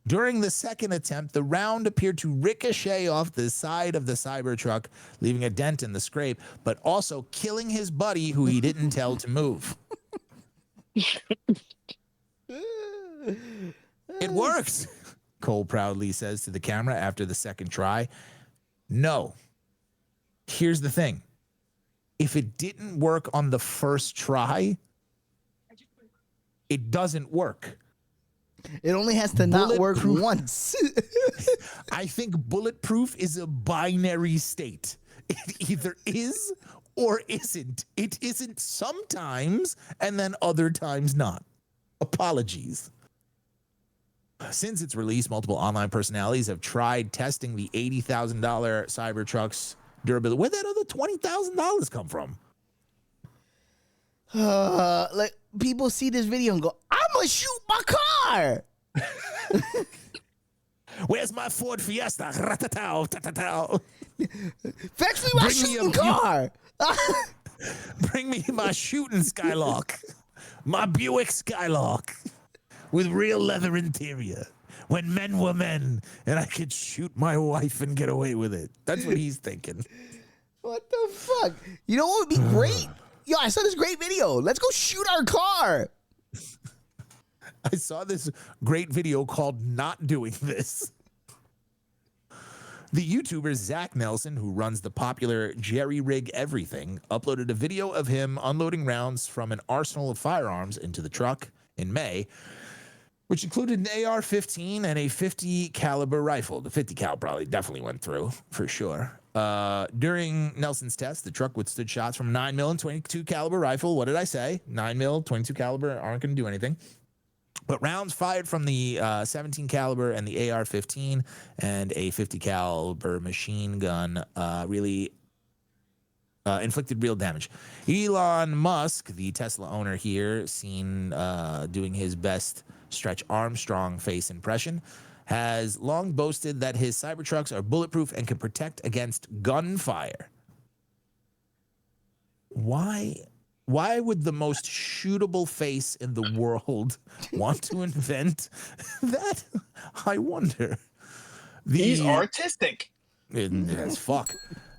During the second attempt, the round appeared to ricochet off the side of the Cybertruck, leaving a dent in the scrape, but also killing his buddy, who he didn't tell to move. It worked, Cole proudly says to the camera after the second try. No. Here's the thing. If it didn't work on the first try, it doesn't work. It only has to not work once. I think bulletproof is a binary state. It either is or isn't. It isn't sometimes, and then other times not. Apologies. Since its release, multiple online personalities have tried testing the $80,000 Cybertruck's durability. Where'd that other $20,000 come from? Like, people see this video and go, I'm gonna shoot my car. Where's my Ford Fiesta? Fetch me my shooting car. Bring me my shooting Skylark. My Buick Skylark with real leather interior. When men were men and I could shoot my wife and get away with it. That's what he's thinking. What the fuck? You know what would be great? Yo, I saw this great video. Let's go shoot our car. I saw this great video called Not Doing This. The YouTuber Zach Nelson, who runs the popular Jerry Rig Everything, uploaded a video of him unloading rounds from an arsenal of firearms into the truck in May, which included an AR-15 and a 50 caliber rifle. The 50 cal probably definitely went through, for sure. During Nelson's test, the truck withstood shots from 9mm and 22 caliber rifle. What did I say? 9mm, 22 caliber aren't going to do anything. But rounds fired from the 17 caliber and the AR-15 and a 50 caliber machine gun really inflicted real damage. Elon Musk, the Tesla owner here, seen doing his best Stretch Armstrong face impression, has long boasted that his Cybertrucks are bulletproof and can protect against gunfire. Why would the most shootable face in the world want to invent that? I wonder. He's artistic. As fuck.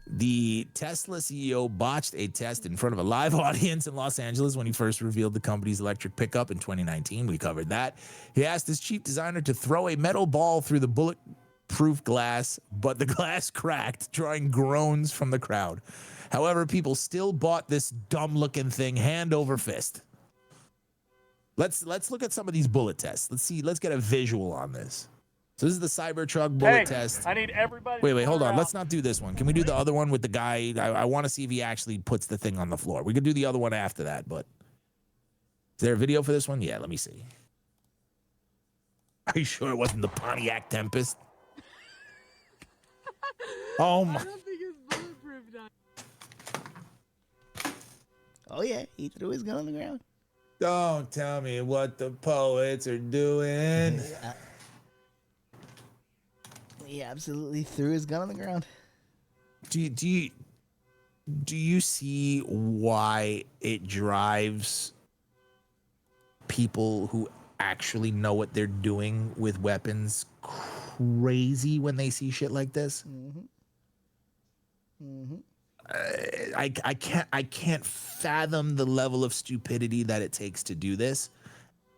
The Tesla CEO botched a test in front of a live audience in Los Angeles when he first revealed the company's electric pickup in 2019. We covered that. He asked his chief designer to throw a metal ball through the bulletproof glass, but the glass cracked, drawing groans from the crowd. However, people still bought this dumb-looking thing hand over fist. Let's look at some of these bullet tests. Let's get a visual on this. So this is the Cybertruck bullet test. I need everybody. Wait, hold on. Let's not do this one. Can we do the other one with the guy? I want to see if he actually puts the thing on the floor. We could do the other one after that, but is there a video for this one? Yeah, let me see. Are you sure it wasn't the Pontiac Tempest? Oh my. I don't think it's bulletproof. Oh yeah, he threw his gun on the ground. Don't tell me what the poets are doing. He absolutely threw his gun on the ground. Do you see why it drives people who actually know what they're doing with weapons crazy when they see shit like this? I can't fathom the level of stupidity that it takes to do this,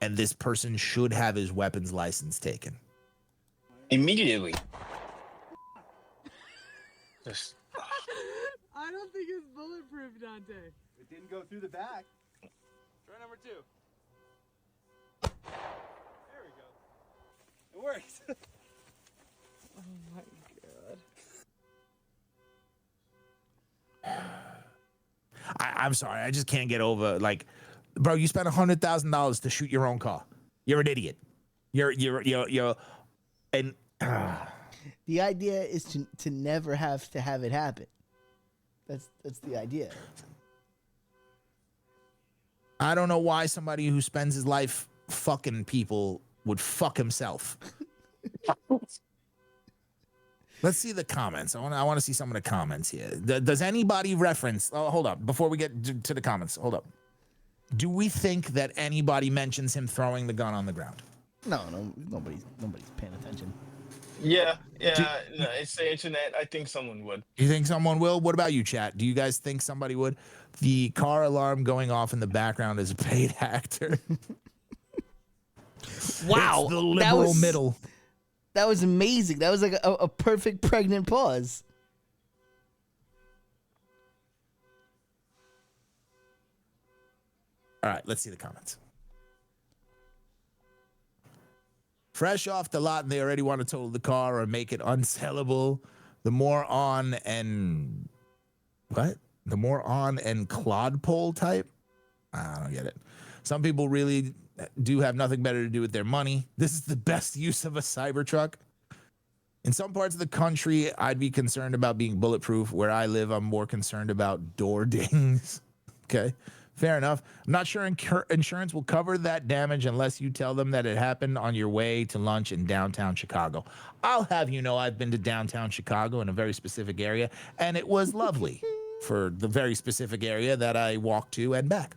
and this person should have his weapons license taken immediately. Just I don't think it's bulletproof, Dante. It didn't go through the back. Try number 2. There we go. It works. Oh my god. I'm sorry, I just can't get over, like, bro, you spent $100,000 to shoot your own car. You're an idiot. You're and The idea is to never have to have it happen. That's the idea. I don't know why somebody who spends his life fucking people would fuck himself. Let's see the comments. I want to see some of the comments here. Does anybody reference? Oh, hold up. Before we get to the comments, hold up. Do we think that anybody mentions him throwing the gun on the ground? No, nobody's paying attention. yeah. No, it's the internet. I think someone would. You think someone will? What about you, chat? Do you guys think somebody would? The car alarm going off in the background is a paid actor. Wow, it's the liberal middle. That was amazing. That was like a perfect pregnant pause. All right, let's see the comments. Fresh off the lot and they already want to total the car or make it unsellable. The moron and clodpole type? I don't get it. Some people really do have nothing better to do with their money. This is the best use of a Cybertruck. In some parts of the country, I'd be concerned about being bulletproof. Where I live, I'm more concerned about door dings. Okay, fair enough. I'm not sure insurance will cover that damage unless you tell them that it happened on your way to lunch in downtown Chicago. I'll have you know I've been to downtown Chicago in a very specific area, and it was lovely for the very specific area that I walked to and back.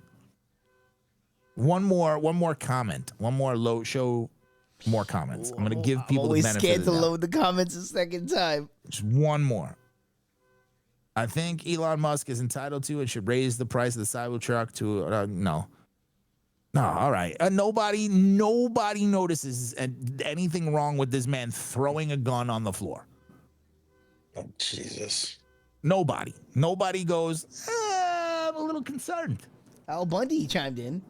One more comment. One more show more comments. I'm gonna give people the benefit. I'm always scared of to the doubt. load the comments a second time. Just one more. I think Elon Musk is entitled to and should raise the price of the Cybertruck to no. All right. Nobody notices anything wrong with this man throwing a gun on the floor. Oh, Jesus. Nobody goes, I'm a little concerned. Al Bundy chimed in.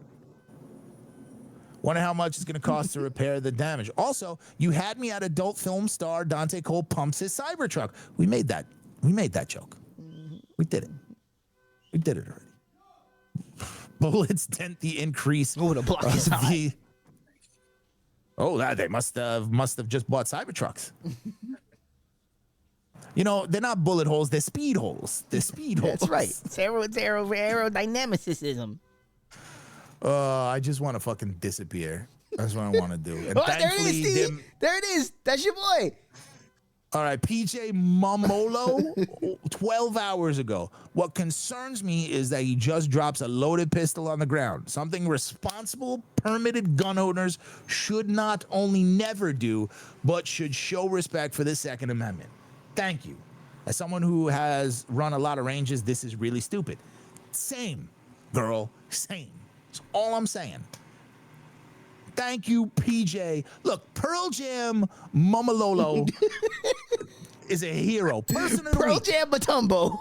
Wonder how much it's going to cost to repair the damage. Also, you had me at adult film star Dante Cole pumps his Cybertruck. We made that joke. We did it. We did it already. Bullets dent the increase. Oh, the block is high. They must have just bought Cybertrucks. You know, they're not bullet holes, they're speed holes. They're speed holes. That's right. It's aerodynamicism. I just want to fucking disappear. That's what I want to do. And there it is, Steve. There it is. That's your boy. All right, PJ Momolo, 12 hours ago. What concerns me is that he just drops a loaded pistol on the ground. Something responsible, permitted gun owners should not only never do, but should show respect for the Second Amendment. Thank you. As someone who has run a lot of ranges, this is really stupid. Same, girl, same. That's all I'm saying. Thank you, PJ. Look, Pearl Jam Momololo is a hero. Person of the Pearl week. Jam Matumbo.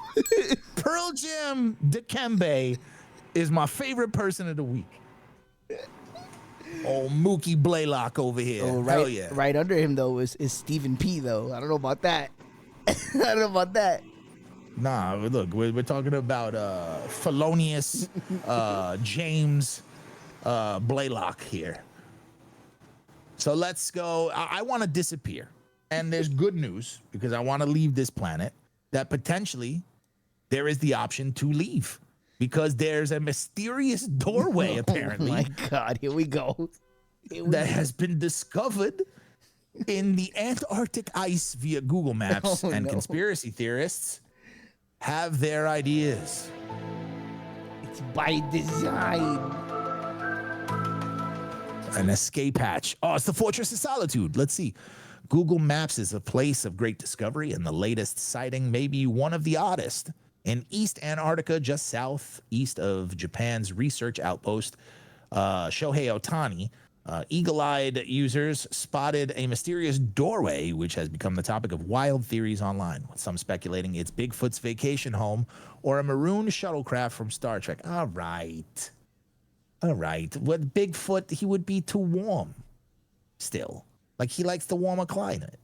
Pearl Jam Dikembe is my favorite person of the week. Old Mookie Blaylock over here. Oh, Hell right, yeah. right under him though is Stephen P. Though I don't know about that. I don't know about that. Nah, look, we're talking about felonious James Blaylock here. So let's go. I want to disappear. And there's good news because I want to leave this planet that potentially there is the option to leave because there's a mysterious doorway apparently. Oh my God, here we go. That has been discovered in the Antarctic ice via Google Maps, and conspiracy theorists have their ideas. It's by design. An escape hatch. Oh, it's the Fortress of Solitude. Let's see. Google Maps is a place of great discovery, and the latest sighting may be one of the oddest. In East Antarctica, just southeast of Japan's research outpost, Shohei Ohtani, eagle-eyed users spotted a mysterious doorway, which has become the topic of wild theories online, with some speculating it's Bigfoot's vacation home or a maroon shuttlecraft from Star Trek. All right. What Bigfoot, he would be too warm still. Like, he likes the warmer climate.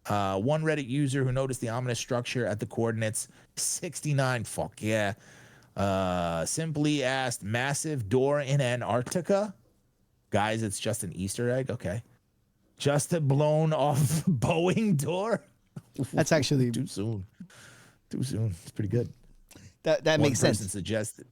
One Reddit user who noticed the ominous structure at the coordinates 69, fuck yeah, simply asked, massive door in Antarctica? Guys, it's just an Easter egg? Okay. Just a blown off Boeing door? That's actually too soon. It's pretty good. That makes sense. One person suggested,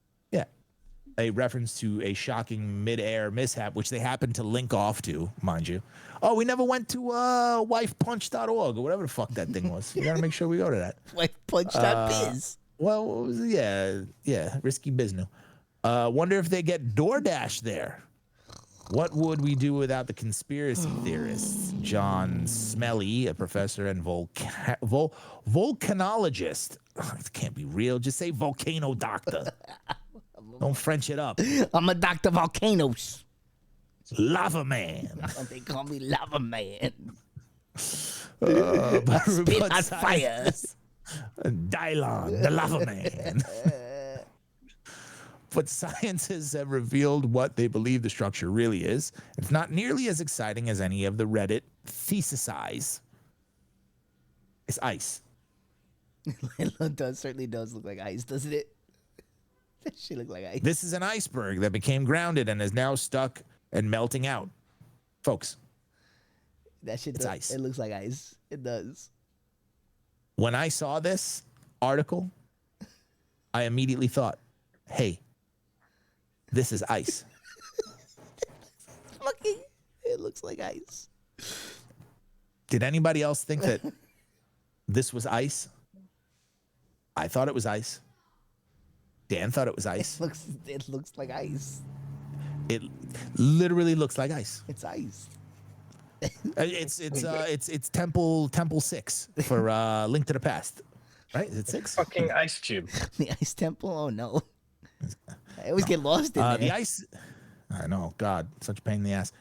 a reference to a shocking mid-air mishap, which they happened to link off to, mind you. Oh, we never went to wifepunch.org or whatever the fuck that thing was. We got to make sure we go to that. Wifepunch.biz. Well, what was it? Yeah, risky business. Wonder if they get DoorDash there. What would we do without the conspiracy theorists? John Smelly, a professor and volcanologist. It can't be real. Just say volcano doctor. Don't French it up. I'm a Dr. Volcanoes. Lava Man. They call me Lava Man. Spit on fire. Dylon, the Lava Man. But scientists have revealed what they believe the structure really is. It's not nearly as exciting as any of the Reddit thesisize. It's ice. It certainly does look like ice, doesn't it? That shit look like ice. This is an iceberg that became grounded and is now stuck and melting out. Folks. That shit it's ice. It looks like ice. It does. When I saw this article, I immediately thought, hey, this is ice. It looks like ice. Did anybody else think that this was ice? I thought it was ice. Dan thought it was ice. It looks like ice. It literally looks like ice. It's ice. It's Temple 6 for Link to the Past, right? Is it 6? Fucking ice cube. The ice temple. Oh no! I always get lost in there. The ice. I know. God, such a pain in the ass.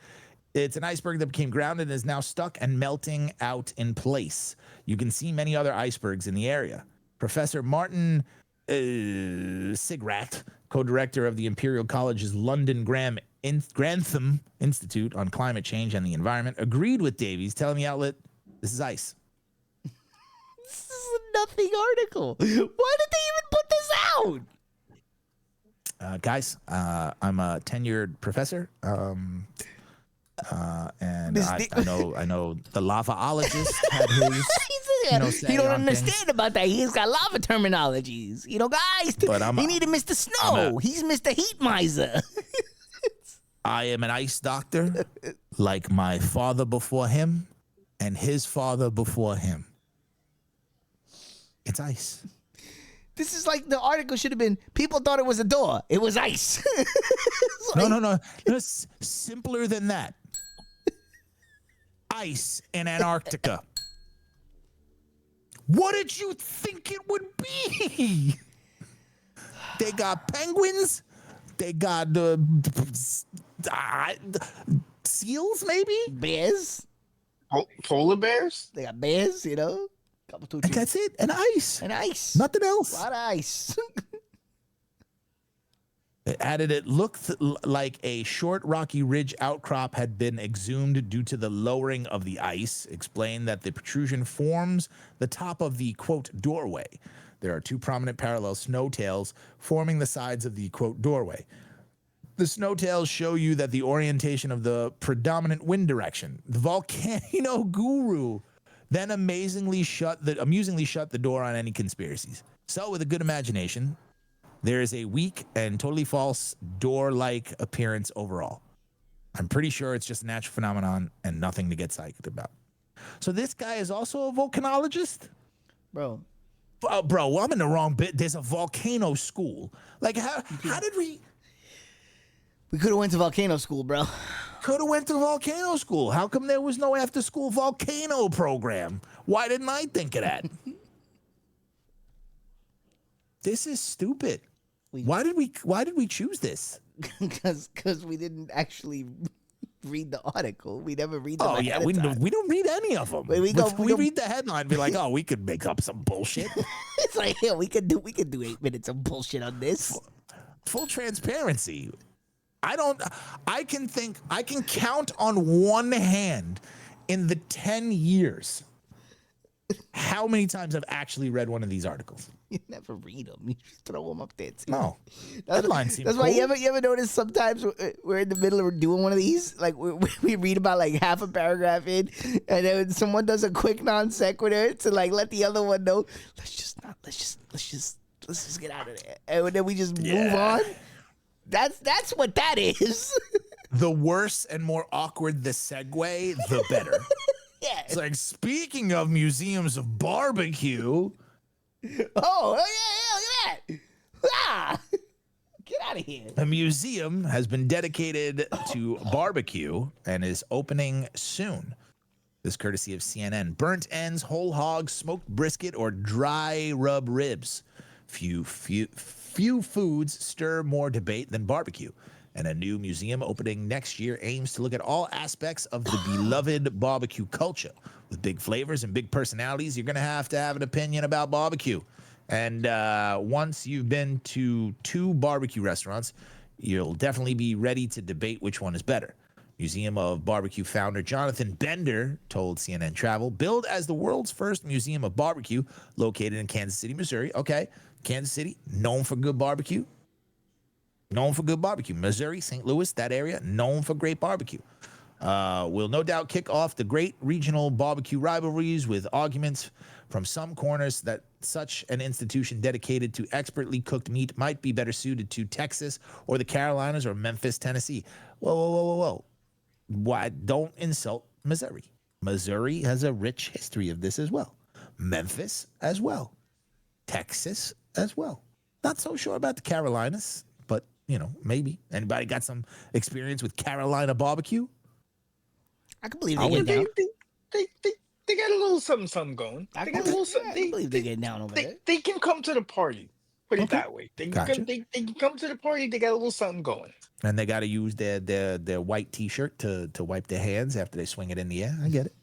It's an iceberg that became grounded and is now stuck and melting out in place. You can see many other icebergs in the area. Professor Martin Sigrat, co-director of the Imperial College's London Grantham Institute on Climate Change and the Environment, agreed with Davies, telling the outlet, this is ice. This is a nothing article. Why did they even put this out? Guys, I'm a tenured professor. And I know the lavaologist had his. He don't understand about that. He's got lava terminologies. Guys, he needed Mr. Snow. He's Mr. Heat Miser. I am an ice doctor, like my father before him and his father before him. It's ice. This is like the article should have been, people thought it was a door. It was ice. No. It's simpler than that. Ice in Antarctica. What did you think it would be? They got penguins. They got seals, maybe? Bears. Polar bears? They got bears, Couple two, three. That's it. And ice. And ice. Nothing else. A lot of ice. It added it looked like a short rocky ridge outcrop had been exhumed due to the lowering of the ice. Explained that the protrusion forms the top of the, quote, doorway. There are two prominent parallel snow tails forming the sides of the, quote, doorway. The snow tails show you that the orientation of the predominant wind direction. The volcano guru then amusingly shut the door on any conspiracies. So with a good imagination, there is a weak and totally false door-like appearance overall. I'm pretty sure it's just a natural phenomenon and nothing to get psyched about. So this guy is also a volcanologist? Bro. Bro, well, I'm in the wrong bit. There's a volcano school. Like, how did we... We could have went to volcano school, bro. Could have went to volcano school. How come there was no after-school volcano program? Why didn't I think of that? This is stupid. Why did we choose this? Because we didn't actually read the article. We never read them. Oh yeah, we don't read any of them. We read the headline and be like, oh, we could make up some bullshit. It's like, yeah, we could do 8 minutes of bullshit on this. Full transparency. I can count on one hand in the 10 years how many times I've actually read one of these articles. You never read them. You just throw them up there too. No. That's why you ever notice sometimes we're in the middle of doing one of these, like we read about like half a paragraph in, and then someone does a quick non sequitur to like let the other one know. Let's just get out of there, and then we just move on. That's what that is. The worse and more awkward the segue, the better. Yeah. It's like, speaking of museums of barbecue. Oh, yeah, look at that. Ah, get out of here. A museum has been dedicated to barbecue and is opening soon. This courtesy of CNN. Burnt ends, whole hog, smoked brisket, or dry rub ribs. Few foods stir more debate than barbecue. And a new museum opening next year aims to look at all aspects of the beloved barbecue culture. With big flavors and big personalities, you're going to have an opinion about barbecue. And once you've been to 2 barbecue restaurants, you'll definitely be ready to debate which one is better. Museum of Barbecue founder Jonathan Bender told CNN Travel, billed as the world's first museum of barbecue, located in Kansas City, Missouri. Okay, Kansas City, known for good barbecue. Missouri, St. Louis, that area, known for great barbecue. Will no doubt kick off the great regional barbecue rivalries with arguments from some corners that such an institution dedicated to expertly cooked meat might be better suited to Texas or the Carolinas or Memphis, Tennessee. Whoa. Why? Don't insult Missouri. Missouri has a rich history of this as well. Memphis as well. Texas as well. Not so sure about the Carolinas, but, maybe. Anybody got some experience with Carolina barbecue? I can believe they get down. They got a little something going. They got a little something. I believe they get down over there. They can come to the party. Put it that way. They Gotcha. can come to the party. They got a little something going. And they got to use their white T-shirt to wipe their hands after they swing it in the air. I get it.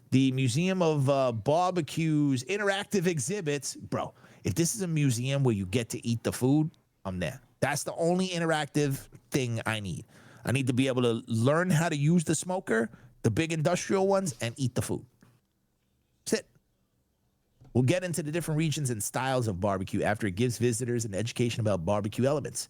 The Museum of Barbecue's interactive exhibits. Bro, if this is a museum where you get to eat the food, I'm there. That's the only interactive thing I need. I need to be able to learn how to use the smoker, the big industrial ones, and eat the food. That's it. We'll get into the different regions and styles of barbecue after it gives visitors an education about barbecue elements.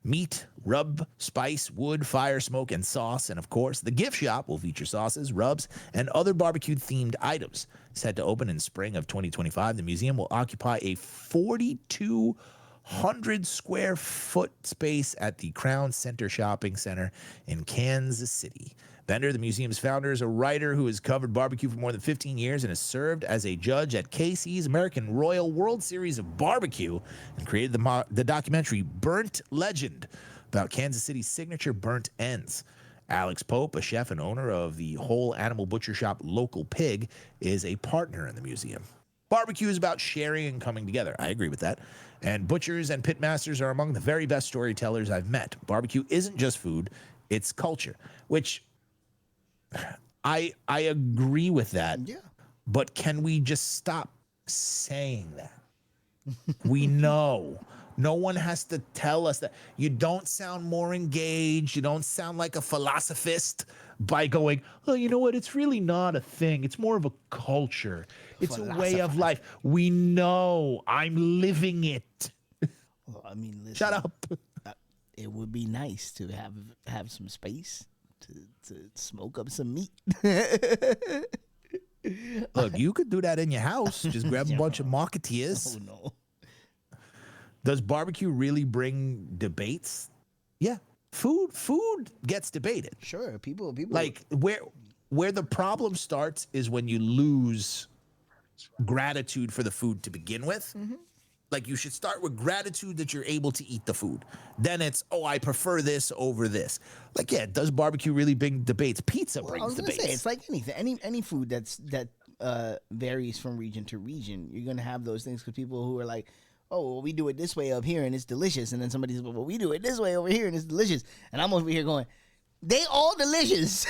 Meat, rub, spice, wood, fire, smoke, and sauce. And of course, the gift shop will feature sauces, rubs, and other barbecue-themed items. Set to open in spring of 2025, the museum will occupy a 4,200 square foot space at the Crown Center Shopping Center in Kansas City. Bender, the museum's founder, is a writer who has covered barbecue for more than 15 years and has served as a judge at KC's American Royal World Series of Barbecue and created the documentary Burnt Legend about Kansas City's signature burnt ends. Alex Pope, a chef and owner of the whole animal butcher shop Local Pig, is a partner in the museum. Barbecue is about sharing and coming together. I agree with that. And butchers and pitmasters are among the very best storytellers I've met. Barbecue isn't just food, it's culture, which I agree with that. Yeah. But can we just stop saying that? We know No one has to tell us that. You don't sound more engaged. You don't sound like a philosophist by going, oh, you know what? It's really not a thing. It's more of a culture. It's a way of life. We know. I'm living it. Well, I mean, listen, Shut up. It would be nice to have some space to smoke up some meat. Look, you could do that in your house. Just grab a bunch of marketeers. Oh no. Does barbecue really bring debates? Yeah. Food gets debated. Sure, people Like where the problem starts is when you lose gratitude for the food to begin with. Like you should start with gratitude that you're able to eat the food. Then it's, oh, I prefer this over this. Like, yeah, does barbecue really bring debates? Pizza brings I was gonna debates. say, it's like anything, any food that varies from region to region. You're gonna have those things because people who are like, oh, well, we do it this way up here and it's delicious, and then somebody's, well, we do it this way over here and it's delicious, and I'm over here going, they all delicious.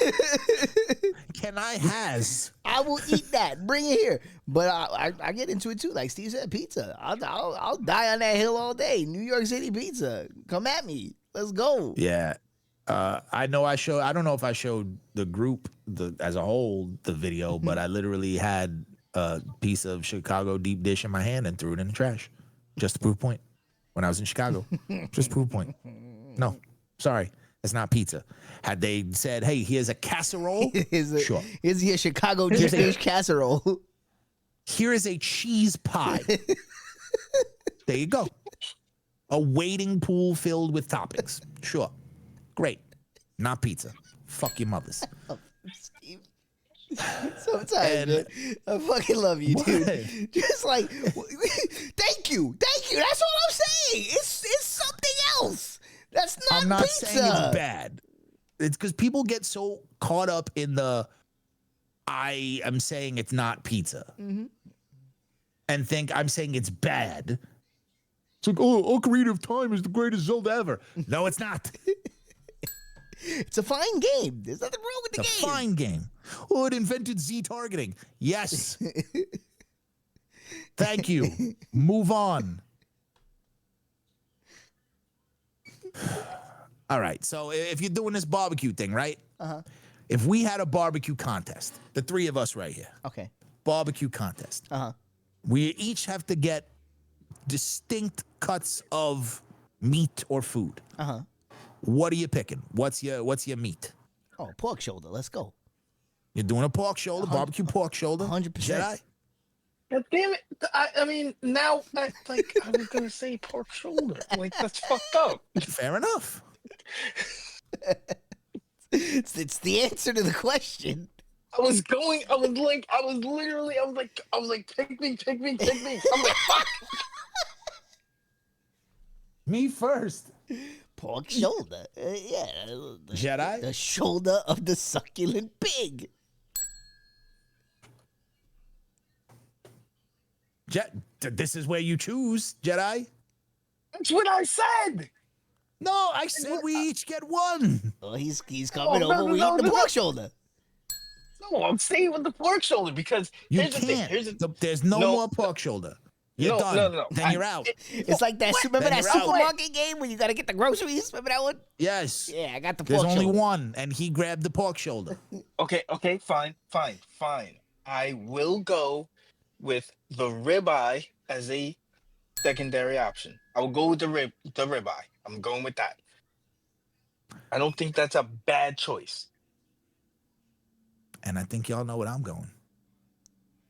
Can I has? I will eat that. Bring it here. But I get into it too. Like Steve said, pizza. I'll die on that hill all day. New York City pizza. Come at me. Let's go. Yeah. I know I don't know if I showed the group as a whole the video, but I literally had a piece of Chicago deep dish in my hand and threw it in the trash. Just to prove a point. When I was in Chicago. Just to prove a point. No, sorry. It's not pizza. Had they said, hey, here's a casserole, sure. Here's your Chicago deep dish casserole. Here is a cheese pie. There you go. A waiting pool filled with toppings. Sure. Great. Not pizza. Fuck your mothers. Steve. Sometimes, man, I fucking love you, dude. Just like, thank you. That's all I'm saying. It's something else. That's not I'm not pizza. saying it's bad. It's because people get so caught up in the I am saying it's not pizza and think I'm saying it's bad. It's like, oh, Ocarina of Time is the greatest Zelda ever. No, it's not. It's a fine game. There's nothing wrong with the game. It's a fine game. Oh, it invented Z targeting. Yes. Thank you. Move on. All right. So if you're doing this barbecue thing, right? If we had a barbecue contest, the three of us right here. Okay. Barbecue contest. We each have to get distinct cuts of meat or food. What are you picking? What's your meat? Oh, pork shoulder. Let's go. You're doing a pork shoulder, barbecue pork shoulder. 100%. Jedi? God damn it! I mean, now I was gonna say pork shoulder. Like that's fucked up. Fair enough. It's the answer to the question. I was like, pick me. I'm like, fuck. Me first. Pork shoulder. Yeah. Jedi? The shoulder of the succulent pig. This is where you choose, Jedi. That's what I said. No, I said we each get one. Oh, he's coming over. We eat the pork shoulder. No, I'm staying with the pork shoulder because You here's can't. the thing. There's no more pork shoulder. You're done. No. Then you're out. It's like that. Remember that supermarket game when you got to get the groceries? Remember that one? Yes. Yeah, I got the pork There's shoulder. only one, and he grabbed the pork shoulder. Okay, fine. I will go with the ribeye as a secondary option. I will go with the ribeye. I'm going with that. I don't think that's a bad choice. And I think y'all know what I'm going.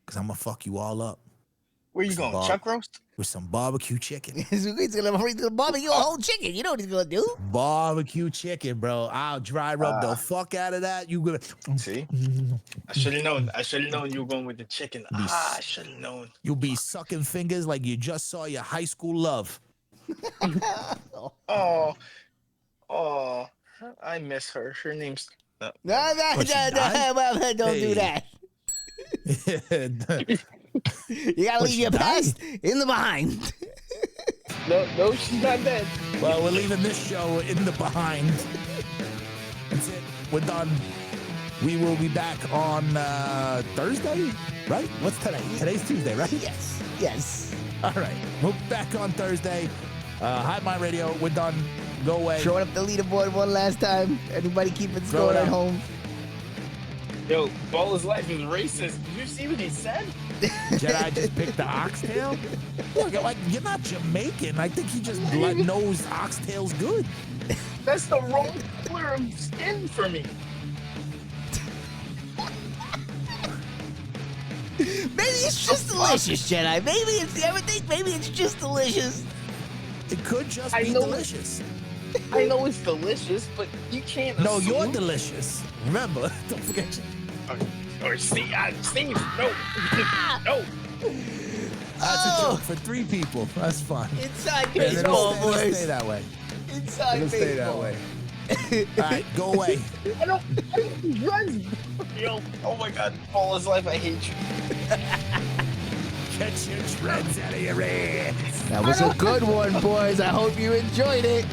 Because I'm going to fuck you all up. Where you going? Chuck roast? With some barbecue chicken. He's gonna barbecue a whole chicken. You know what he's gonna do? Barbecue chicken, bro. I'll dry rub the fuck out of that. You gonna see? I should have known. You were going with the chicken. I should have known. You'll be sucking fingers like you just saw your high school love. Oh, I miss her. Her name's no, don't do that. You gotta leave your past in the behind. No, she's not dead. Well, we're leaving this show in the behind. That's it. We're done. We will be back on Thursday, right? What's today? Today's Tuesday, right? Yes. All right. We'll be back on Thursday. Hive Mind Radio, we're done. Go away. Throwing up the leaderboard one last time. Everybody keep it Throw scoring it at up. home. Yo, Baller's Life is racist. Did you see what he said? Jedi just picked the oxtail? Look, like, you're not Jamaican. I think he just knows oxtail's good. That's the wrong color of skin for me. Maybe it's just delicious, Jedi. Maybe it's everything. Maybe it's just delicious. It could just I be know delicious. I know it's delicious, but you can't. No, assume. you're delicious. Remember, don't forget. Or Steve, no, no. That's a joke for 3 people. That's fine. Inside And baseball, it'll boys. stay that way. Inside It'll baseball. stay that way. All right, go away. I don't run. Yo, oh my God, Baller's Life, I hate you. Get your dreads out of your head. That was a good one, boys. I hope you enjoyed it.